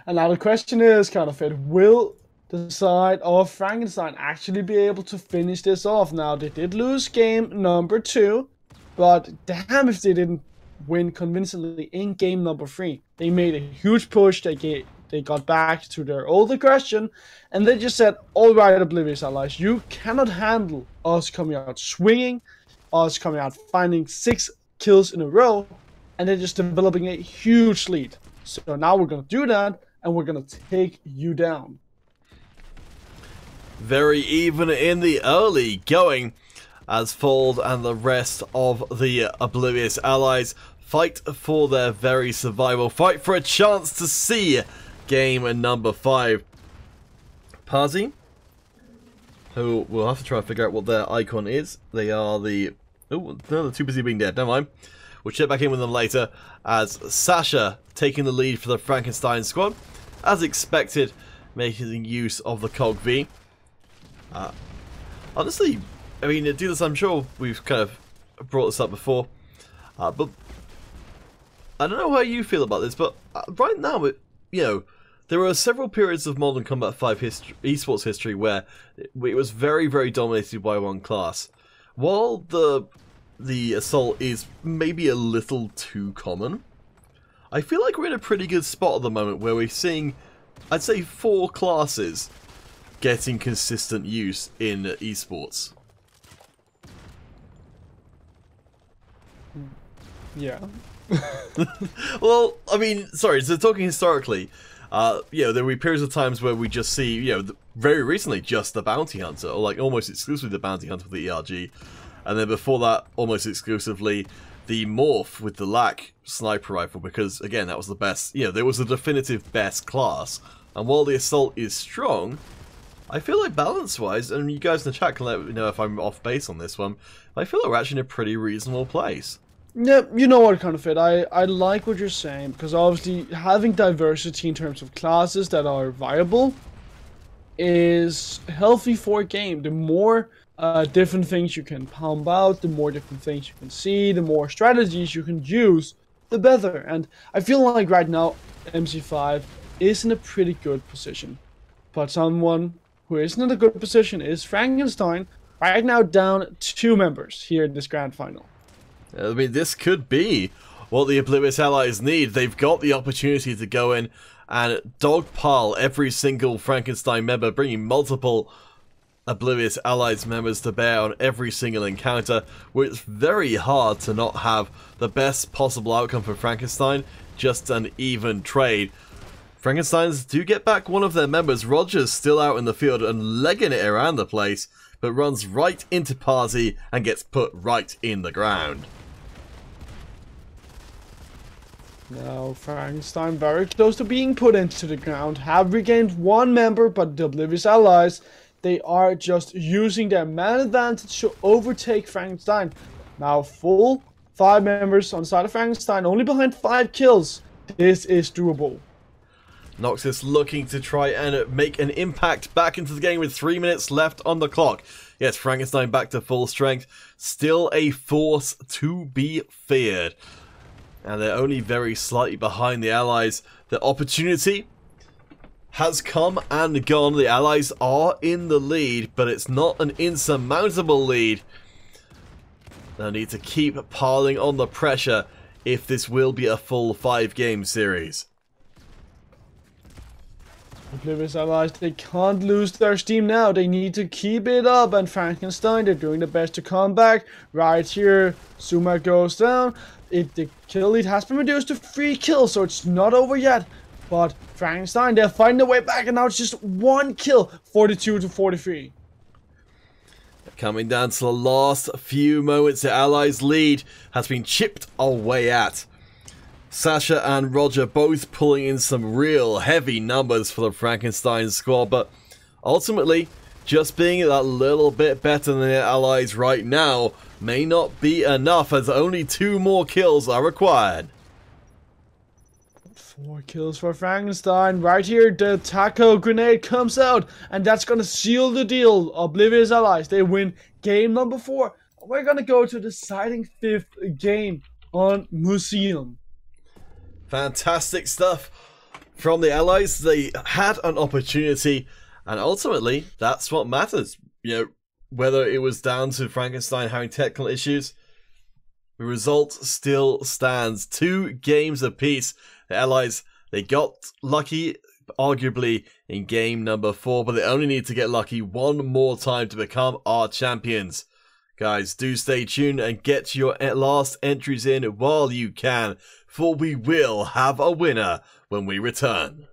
And now the question is, Counterfeit, will the side of Frankenstein actually be able to finish this off? Now, they did lose game number 2, but damn if they didn't win convincingly in game number 3. They made a huge push, they got back to their old aggression, and they just said, alright Oblivious allies, you cannot handle us coming out swinging, us coming out finding 6 kills in a row, and they're just developing a huge lead. So now we're gonna do that, and we're gonna take you down. Very even in the early going as Fold and the rest of the Oblivious allies fight for their very survival, fight for a chance to see game number 5. Parsi, who we'll have to try and figure out what their icon is. They are the... oh, no, they're too busy being dead, never mind. We'll check back in with them later as Sasha taking the lead for the Frankenstein squad. As expected, making use of the Cog V. Honestly, I mean, do this, I'm sure we've kind of brought this up before, but I don't know how you feel about this, but right now, there are several periods of Modern Combat 5 esports history where it was very, very dominated by one class. While the Assault is maybe a little too common, I feel like we're in a pretty good spot at the moment where we're seeing, I'd say, 4 classes getting consistent use in esports. Yeah. Well, I mean, sorry, so talking historically, there were periods of times where we just see, very recently, just the Bounty Hunter, or like almost exclusively the Bounty Hunter with the ERG, and then before that, almost exclusively, the Morph with the LAC sniper rifle, because, again, that was the best, there was the definitive best class, and while the Assault is strong, I feel like balance-wise, and you guys in the chat can let me know if I'm off base on this one, I feel like we're actually in a pretty reasonable place. Yeah, you know what, Counterfeit, I like what you're saying, because obviously having diversity in terms of classes that are viable is healthy for a game. The more different things you can pump out, the more different things you can see, the more strategies you can use, the better. And I feel like right now, MC5 is in a pretty good position. But someone who isn't in a good position is Frankenstein, right now down 2 members here in this grand final. I mean, this could be what the Oblivious allies need. They've got the opportunity to go in and dogpile every single Frankenstein member, bringing multiple Oblivious allies members to bear on every single encounter, where it's very hard to not have the best possible outcome for Frankenstein, just an even trade. Frankensteins do get back one of their members. Roger's still out in the field and legging it around the place, but runs right into Parsi and gets put right in the ground. Now Frankenstein very close to being put into the ground, have regained 1 member, but the Oblivious allies, they are just using their man advantage to overtake Frankenstein. Now full 5 members on the side of Frankenstein, only behind 5 kills. This is doable. Noxus looking to try and make an impact back into the game with 3 minutes left on the clock. Yes, Frankenstein back to full strength. Still a force to be feared. And they're only very slightly behind the allies. The opportunity has come and gone. The allies are in the lead, but it's not an insurmountable lead. They'll need to keep piling on the pressure if this will be a full 5-game series. Oblivious allies, they can't lose their steam now. They need to keep it up, and Frankenstein, they're doing the best to come back. Right here, Zuma goes down. The kill lead has been reduced to 3 kills, so it's not over yet. But Frankenstein, they're fighting their way back, and now it's just 1 kill, 42 to 43. Coming down to the last few moments, the allies' lead has been chipped away at. Sasha and Roger both pulling in some real heavy numbers for the Frankenstein squad, but ultimately, just being that little bit better than their allies right now may not be enough, as only 2 more kills are required. 4 kills for Frankenstein. Right here, the taco grenade comes out, and that's gonna seal the deal. Oblivious allies, they win game number 4. We're gonna go to the deciding 5th game on Museum. Fantastic stuff from the allies. They had an opportunity, and ultimately, that's what matters. You know, whether it was down to Frankenstein having technical issues, the result still stands. 2 games apiece. The allies, they got lucky, arguably, in game number 4, but they only need to get lucky 1 more time to become our champions. Guys, do stay tuned and get your last entries in while you can, for we will have a winner when we return.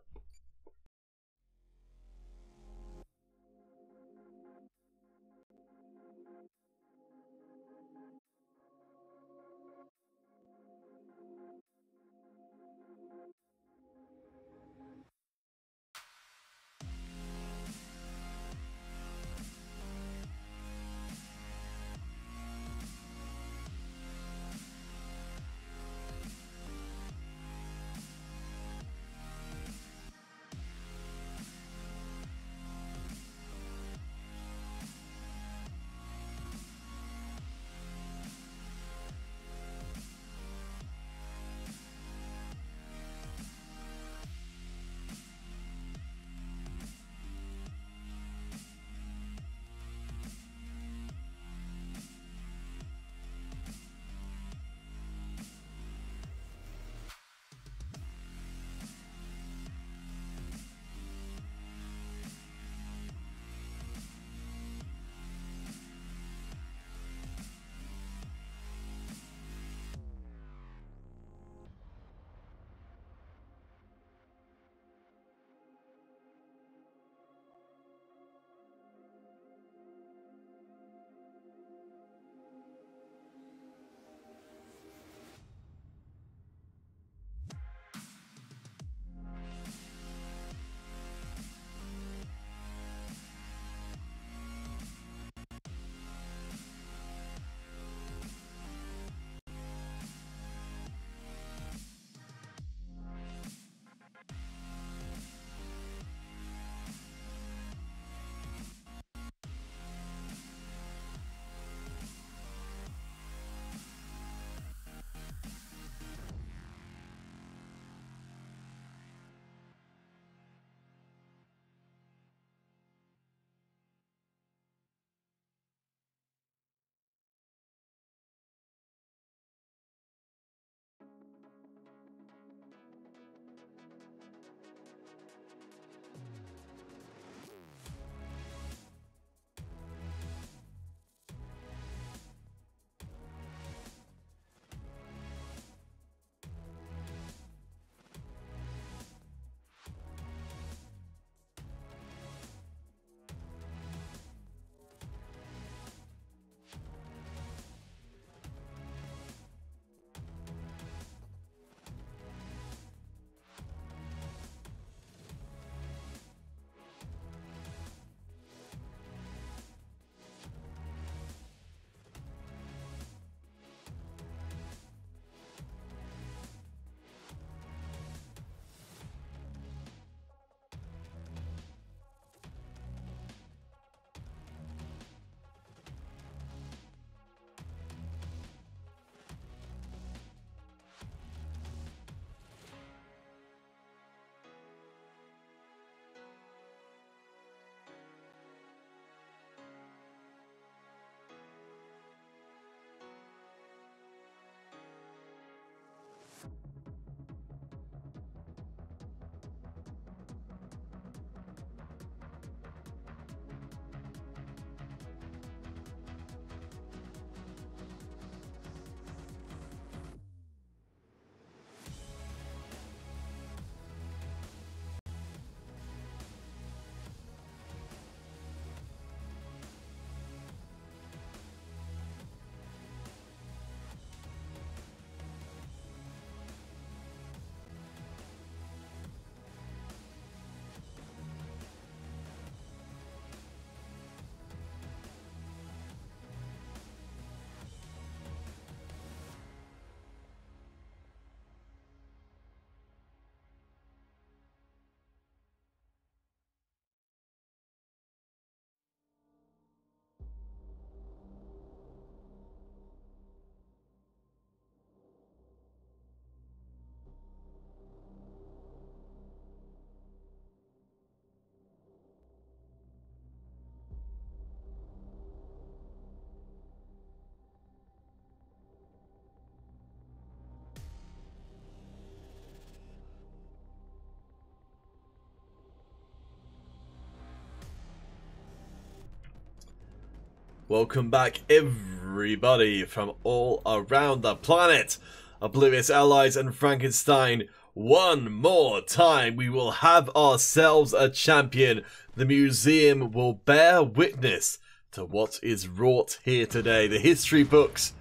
Welcome back, everybody from all around the planet. Oblivious Allies and Frankenstein. One more time, we will have ourselves a champion. The museum will bear witness to what is wrought here today. The history books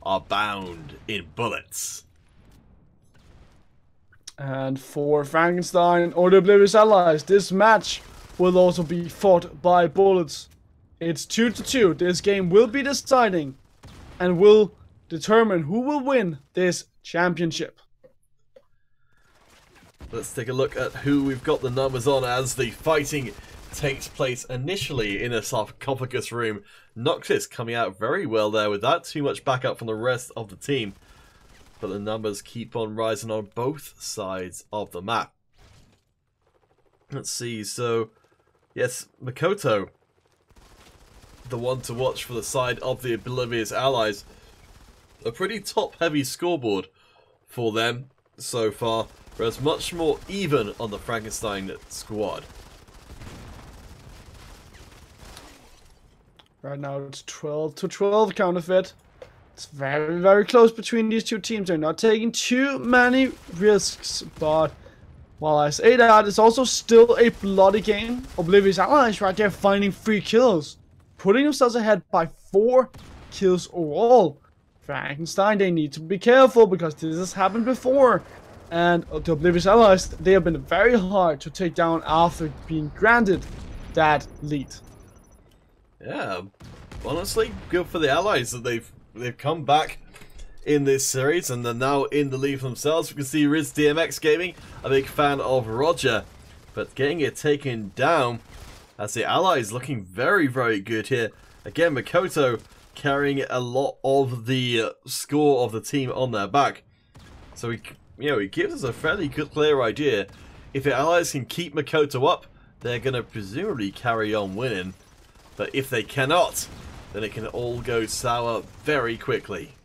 are bound in bullets. And for Frankenstein or the Oblivious Allies, this match will also be fought by bullets. It's 2-2. This game will be deciding and will determine who will win this championship. Let's take a look at who we've got the numbers on as the fighting takes place initially in a sarcophagus room. Noxus coming out very well there without too much backup from the rest of the team. But the numbers keep on rising on both sides of the map. Let's see, so yes, Makoto, the one to watch for the side of the Oblivious Allies. A pretty top-heavy scoreboard for them so far, whereas much more even on the Frankenstein squad. Right now it's 12-12 counterfeit. It's very, very close between these two teams. They're not taking too many risks, but while I say that, it's also still a bloody game. Oblivious Allies right there finding 3 kills, putting themselves ahead by 4 kills overall. Frankenstein, they need to be careful because this has happened before. And the Oblivious Allies, they have been very hard to take down after being granted that lead. Yeah, honestly, good for the Allies that they've come back in this series and they're now in the lead themselves. We can see Riz DMX Gaming, a big fan of Roger, but getting it taken down as the Allies looking very, very good here. Again, Makoto carrying a lot of the score of the team on their back. So it gives us a fairly good, clear idea. If the Allies can keep Makoto up, they're going to presumably carry on winning. But if they cannot, then it can all go sour very quickly.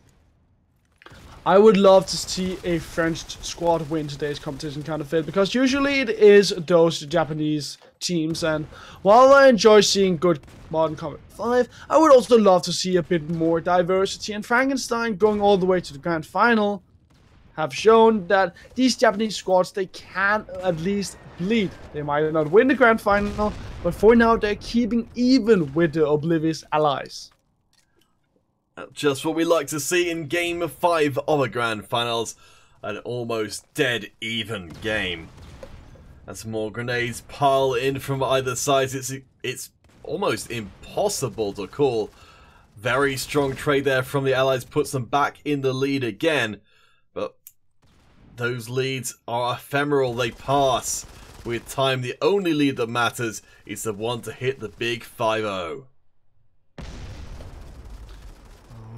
I would love to see a French squad win today's competition counterfeit, because usually it is those Japanese teams, and while I enjoy seeing good Modern Combat 5, I would also love to see a bit more diversity, and Frankenstein going all the way to the grand final have shown that these Japanese squads, they can at least bleed. They might not win the grand final, but for now they're keeping even with the Oblivious Allies. Just what we like to see in Game 5 of a Grand Finals. An almost dead even game. As more grenades pile in from either side, it's almost impossible to call. Very strong trade there from the Allies, puts them back in the lead again. But those leads are ephemeral, they pass. With time, the only lead that matters is the one to hit the big 5-0.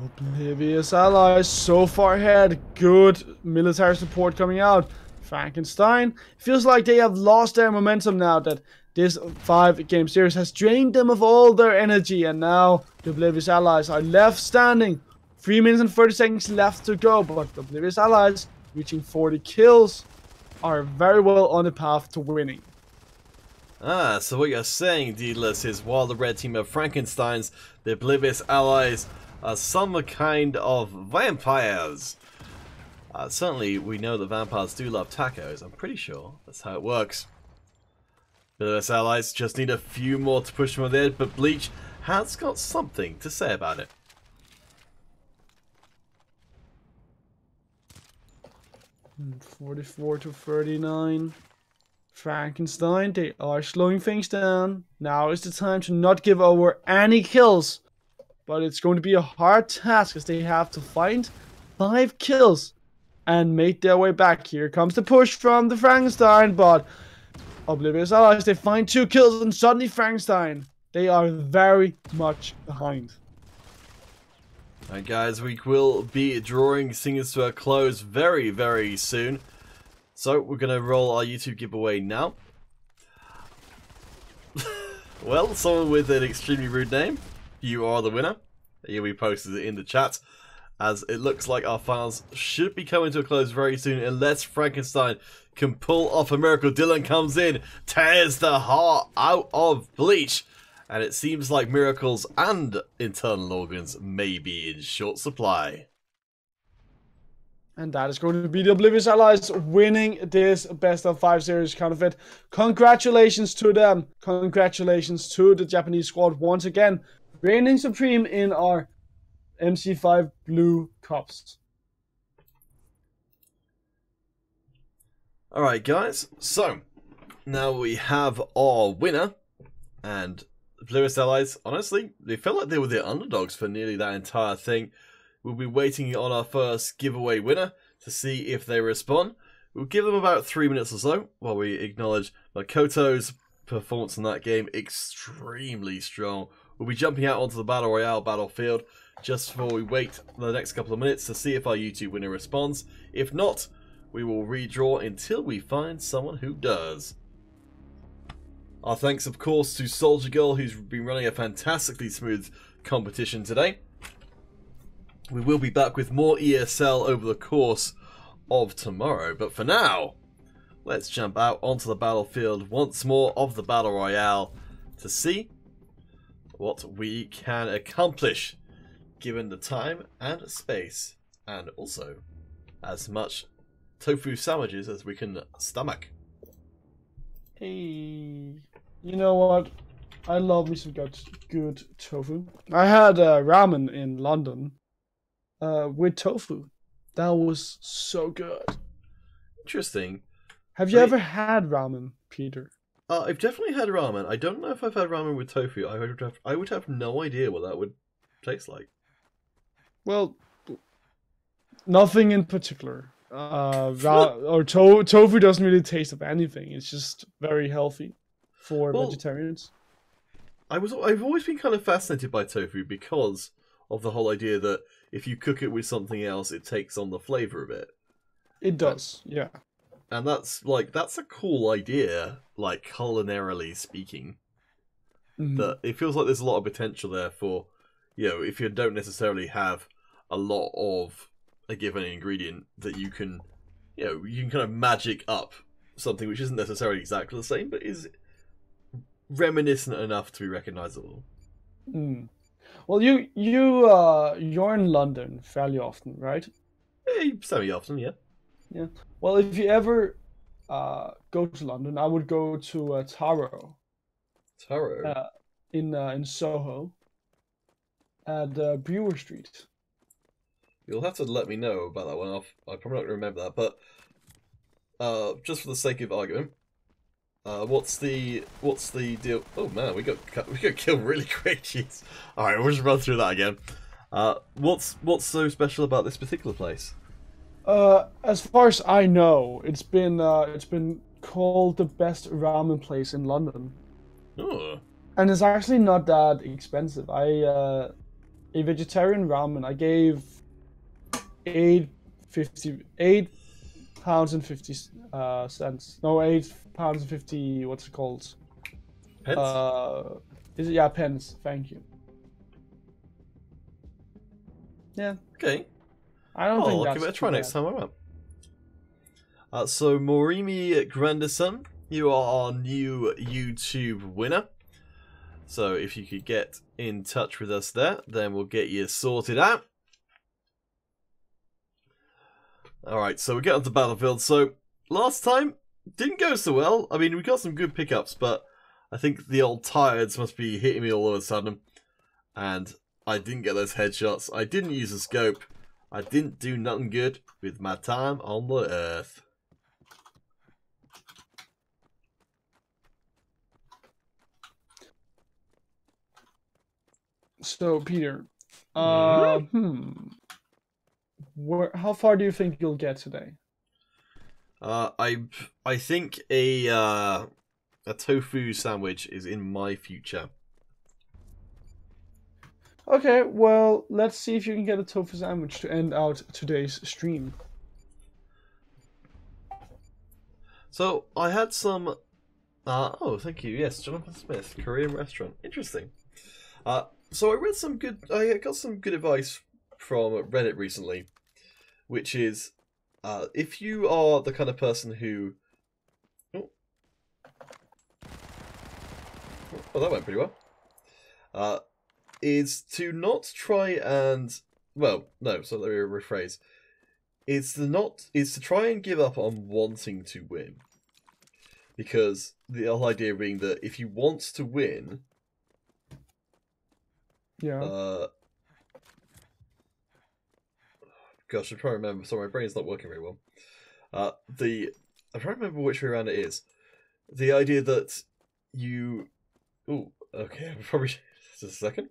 Oblivious Allies so far ahead. Good military support coming out. Frankenstein feels like they have lost their momentum now that this 5-game series has drained them of all their energy, and now the Oblivious Allies are left standing. 3 minutes and 30 seconds left to go, but the Oblivious Allies, reaching 40 kills, are very well on the path to winning. So what you're saying, Deedless, is while the red team of Frankensteins, the Oblivious Allies are some kind of vampires. Certainly, we know that vampires do love tacos. I'm pretty sure that's how it works. Oblivious Allies just need a few more to push them over the edge, but Bleach has got something to say about it. And 44-39. Frankenstein, they are slowing things down. Now is the time to not give over any kills. But it's going to be a hard task as they have to find 5 kills and make their way back. Here comes the push from the Frankenstein, but Oblivious Allies, they find 2 kills and suddenly Frankenstein, they are very much behind. Alright guys, we will be drawing things to a close very, very soon. So we're going to roll our YouTube giveaway now. Well, someone with an extremely rude name, you are the winner. Here we posted it in the chat, as it looks like our finals should be coming to a close very soon unless Frankenstein can pull off a miracle. Dylan comes in, tears the heart out of Bleach, And it seems like miracles and internal organs may be in short supply. And that is going to be the Oblivious Allies winning this best of 5 series counterfeit. Congratulations to them. Congratulations to the Japanese squad once again, reigning supreme in our MC5 Blue Cups. Alright guys, so now we have our winner, and the Oblivious Allies, honestly, they felt like they were the underdogs for nearly that entire thing. We'll be waiting on our first giveaway winner to see if they respond. We'll give them about 3 minutes or so while we acknowledge Makoto's performance in that game, extremely strong. We'll be jumping out onto the Battle Royale battlefield just before we wait the next couple of minutes to see if our YouTube winner responds. If not, we will redraw until we find someone who does. Our thanks, of course, to Soldier Girl, who's been running a fantastically smooth competition today. We will be back with more ESL over the course of tomorrow, but for now, let's jump out onto the battlefield once more of the Battle Royale to see what we can accomplish given the time and space, and also as much tofu sandwiches as we can stomach. Hey, you know what? I love me some good tofu. I had ramen in London with tofu. That was so good. Interesting. Have you ever had ramen, Peter? I've definitely had ramen. I don't know if I've had ramen with tofu. I would have no idea what that would taste like. Well, nothing in particular. Tofu doesn't really taste of anything. It's just very healthy for vegetarians. I've always been kind of fascinated by tofu because of the whole idea that if you cook it with something else, it takes on the flavor of it. It does, yeah. And that's a cool idea, like culinarily speaking. That it feels like there's a lot of potential there for, if you don't necessarily have a lot of a given ingredient, that you can kind of magic up something which isn't necessarily exactly the same, but is reminiscent enough to be recognizable. Well, you're in London fairly often, right? Semi often, yeah. Yeah. Well, if you ever go to London, I would go to Taro. Taro. In Soho, at Brewer Street. You'll have to let me know about that one. I'm probably not going to remember that, but just for the sake of argument, what's the deal? Oh man, we got killed really quick. Jeez. All right, we'll just run through that again. What's so special about this particular place? As far as I know, it's been called the best ramen place in London. Oh. And it's actually not that expensive. A vegetarian ramen I gave £8.50. No, £8.50. What's it called? Pence. Is it? Yeah, pence. Thank you. Yeah. Okay. I don't think I'll that's give it a try next time around. So Morimi Granderson, you are our new YouTube winner. So if you could get in touch with us there, then we'll get you sorted out. Alright, so we get onto Battlefield. So last time, didn't go so well. I mean, we got some good pickups, but I think the old tired's must be hitting me all of a sudden. And I didn't get those headshots. I didn't use a scope. I didn't do nothing good with my time on the earth. So, Peter, how far do you think you'll get today? I think a tofu sandwich is in my future. Okay, well, let's see if you can get a tofu sandwich to end out today's stream. So, I had some... oh, thank you. Yes, Jonathan Smith, Korean restaurant. Interesting. So I got some good advice from Reddit recently, which is, if you are the kind of person who... Oh, that went pretty well. is to not try and let me rephrase. It's to try and give up on wanting to win. Because the whole idea being that if you want to win, yeah. Gosh, I'm trying to remember. Sorry, my brain's not working very well. I'm trying to remember which way around it is. The idea that you... Ooh, okay, probably... Just a second.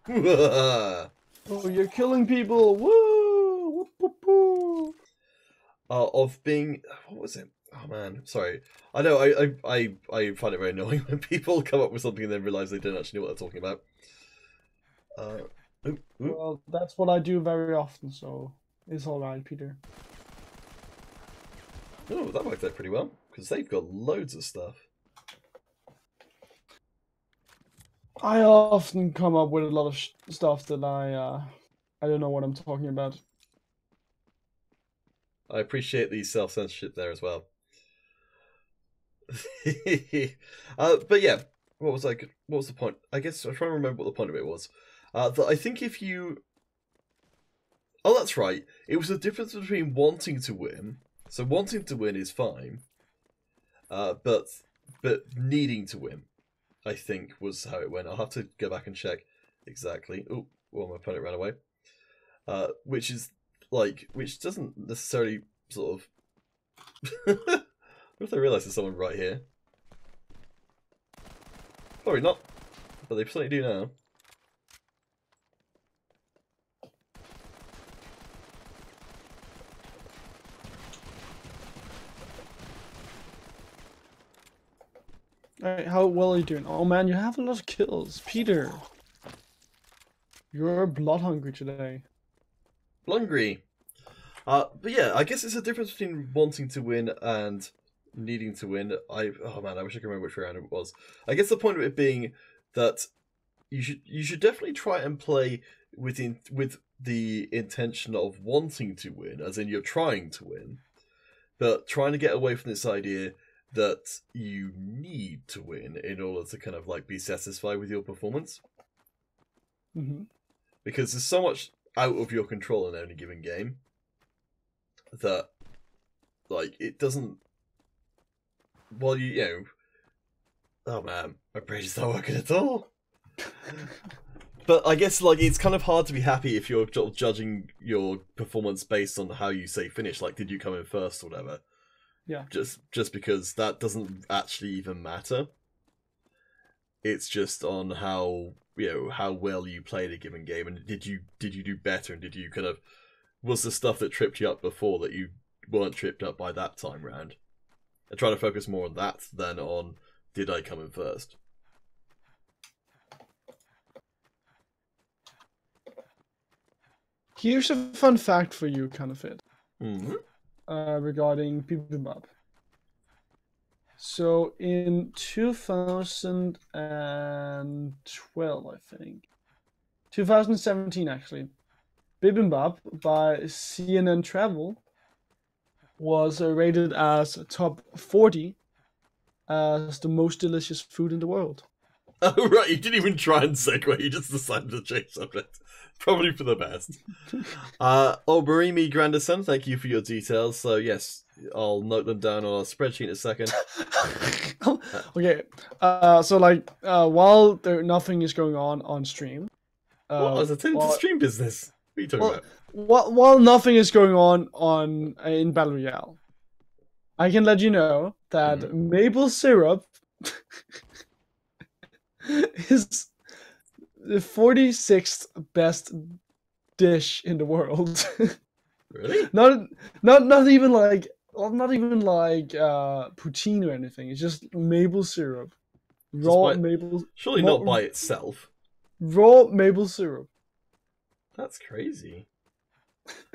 Oh, you're killing people! Woo! Whoop, whoop, whoop. Of being... What was it? Oh, man. Sorry. I know, I find it very annoying when people come up with something and then realise they don't actually know what they're talking about. Ooh. Well, that's what I do very often, so it's alright, Peter. Oh, that worked out pretty well, because they've got loads of stuff. I often come up with a lot of stuff that I don't know what I'm talking about. I appreciate the self-censorship there as well. But yeah, what was the point? I guess I'm trying to remember what the point of it was. That I think if you... Oh, that's right. It was the difference between wanting to win. So wanting to win is fine. But needing to win, I think, was how it went. I'll have to go back and check exactly. Oh, well, my opponent ran away. Which doesn't necessarily sort of... What if they realise there's someone right here? Probably not. But they certainly do now. Alright, how well are you doing? Oh man, you have a lot of kills. Peter! You're blood hungry today. Blungry. But yeah, I guess it's a difference between wanting to win and needing to win. Oh man, I wish I could remember which round it was. I guess the point of it being that you should definitely try and play with the intention of wanting to win, as in you're trying to win, but trying to get away from this idea that you need to win in order to kind of like be satisfied with your performance. Mm-hmm. Because there's so much out of your control in any given game that, like, it doesn't... Well, you know... Oh man, my brain's not working at all. But I guess, like, it's kind of hard to be happy if you're judging your performance based on how you say finish. Like, did you come in first or whatever? Yeah. Just because that doesn't actually even matter. It's just on how well you played a given game, and did you do better, and did you kind of... Was the stuff that tripped you up before that you weren't tripped up by that time round? And try to focus more on that than on, did I come in first? Here's a fun fact for you, kind of fit. Mm-hmm. Regarding Bibimbap. So in 2012, I think, 2017 actually, Bibimbap by CNN Travel was rated as top 40 as the most delicious food in the world. Oh right, you didn't even try and segue, you just decided to change subject. Probably for the best. Barimi Grandison, thank you for your details. So yes, I'll note them down on a spreadsheet in a second. Okay, so like while nothing is going on stream. What? I was attending to stream business. What are you talking about? While nothing is going on in Battle Royale, I can let you know that maple syrup is the 46th best dish in the world. Really? Not even like poutine or anything. It's just maple syrup. Maple. Surely not by itself. Raw maple syrup. That's crazy.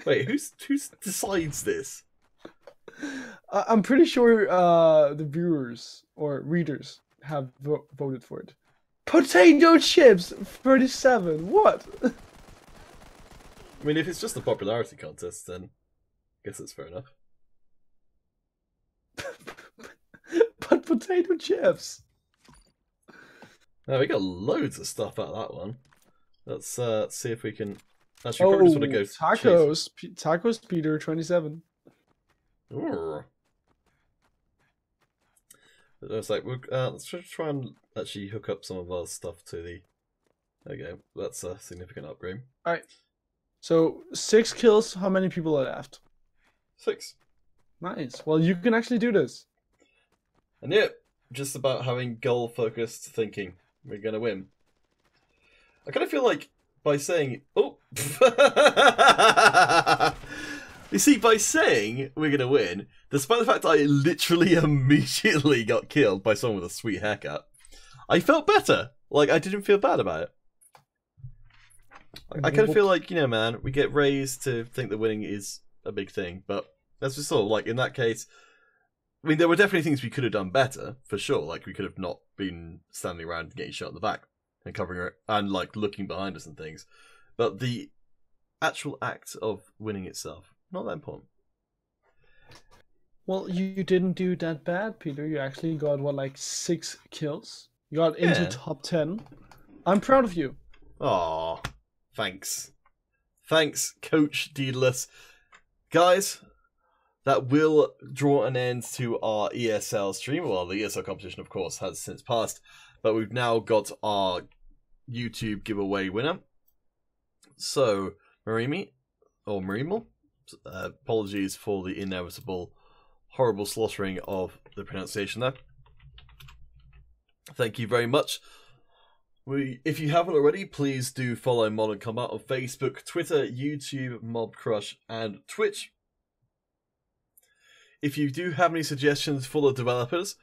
Wait, who decides this? I'm pretty sure the viewers or readers have voted for it. Potato chips, 37. What? I mean, if it's just a popularity contest, then I guess it's fair enough. But potato chips. We got loads of stuff out of that one. Let's see if we can. Actually, probably just want to go tacos. Tacos, Peter 27. Ooh. It's like let's try and actually hook up some of our stuff to the. There we go. That's a significant upgrade. All right. So 6 kills. How many people are left? 6. Nice. Well, you can actually do this. And yeah, just about having goal-focused thinking. We're gonna win. I kind of feel like by saying, oh, you see, by saying we're gonna win, despite the fact I literally immediately got killed by someone with a sweet haircut, I felt better. Like I didn't feel bad about it. I kind of feel like, you know, man, we get raised to think that winning is a big thing, but that's just sort of like in that case. I mean, there were definitely things we could have done better, for sure. Like, we could have not been standing around getting shot in the back and covering it and, like, looking behind us and things. But the actual act of winning itself, not that important. Well, you didn't do that bad, Peter. You actually got, what, like 6 kills? You got into top 10. I'm proud of you. Aw, thanks. Thanks, Coach Deedless. Guys, that will draw an end to our ESL stream. Well, the ESL competition, of course, has since passed, but we've now got our YouTube giveaway winner. So, Marimi, or Marimal, apologies for the inevitable, horrible slaughtering of the pronunciation there. Thank you very much. If you haven't already, please do follow Modern Combat on Facebook, Twitter, YouTube, Mob Crush, and Twitch. If you do have any suggestions for the developers,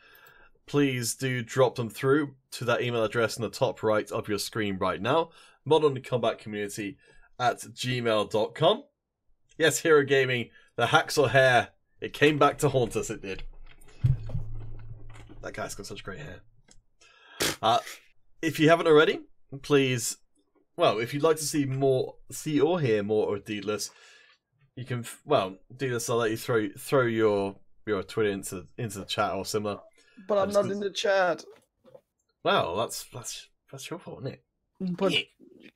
please do drop them through to that email address in the top right of your screen right now, moderncombatcommunity@gmail.com. Yes, Hero Gaming, the hacksaw hair, it came back to haunt us, it did. That guy's got such great hair. If you haven't already, please, well, if you'd like to see or hear more of Deedless, you can, well, Deedless, I'll let you throw your Twitter into the chat or similar. But I'm not in the chat. Well, that's your fault, isn't it? But you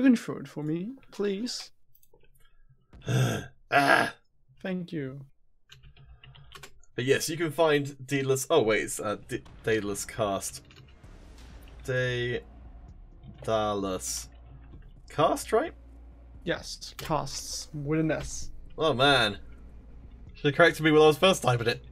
can throw it for me, please. Thank you. But yes, you can find Deedless. Oh wait, it's Daedalus Cast. Daedalus Cast, right? Yes, casts with an S. Oh man, should have corrected me when I was first typing it.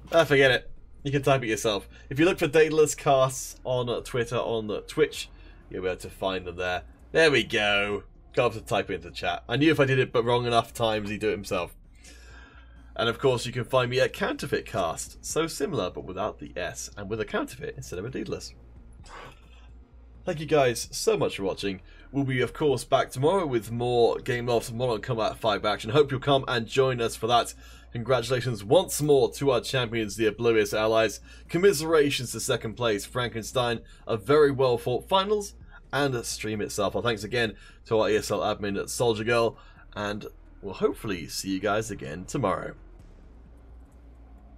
Forget it. You can type it yourself. If you look for Daedalus Casts on Twitter, on Twitch, you'll be able to find them there. There we go. Got to type it into chat. I knew if I did it but wrong enough times, he'd do it himself. And of course, you can find me at Counterfeit Cast. So similar, but without the S, and with a counterfeit instead of a Deedless. Thank you guys so much for watching. We'll be, of course, back tomorrow with more Game Loft Modern Combat 5 action. Hope you'll come and join us for that. Congratulations once more to our champions, the Oblivious Allies. Commiserations to second place, Frankenstein. A very well fought finals and a stream itself. Our thanks again to our ESL admin, Soldier Girl. And we'll hopefully see you guys again tomorrow.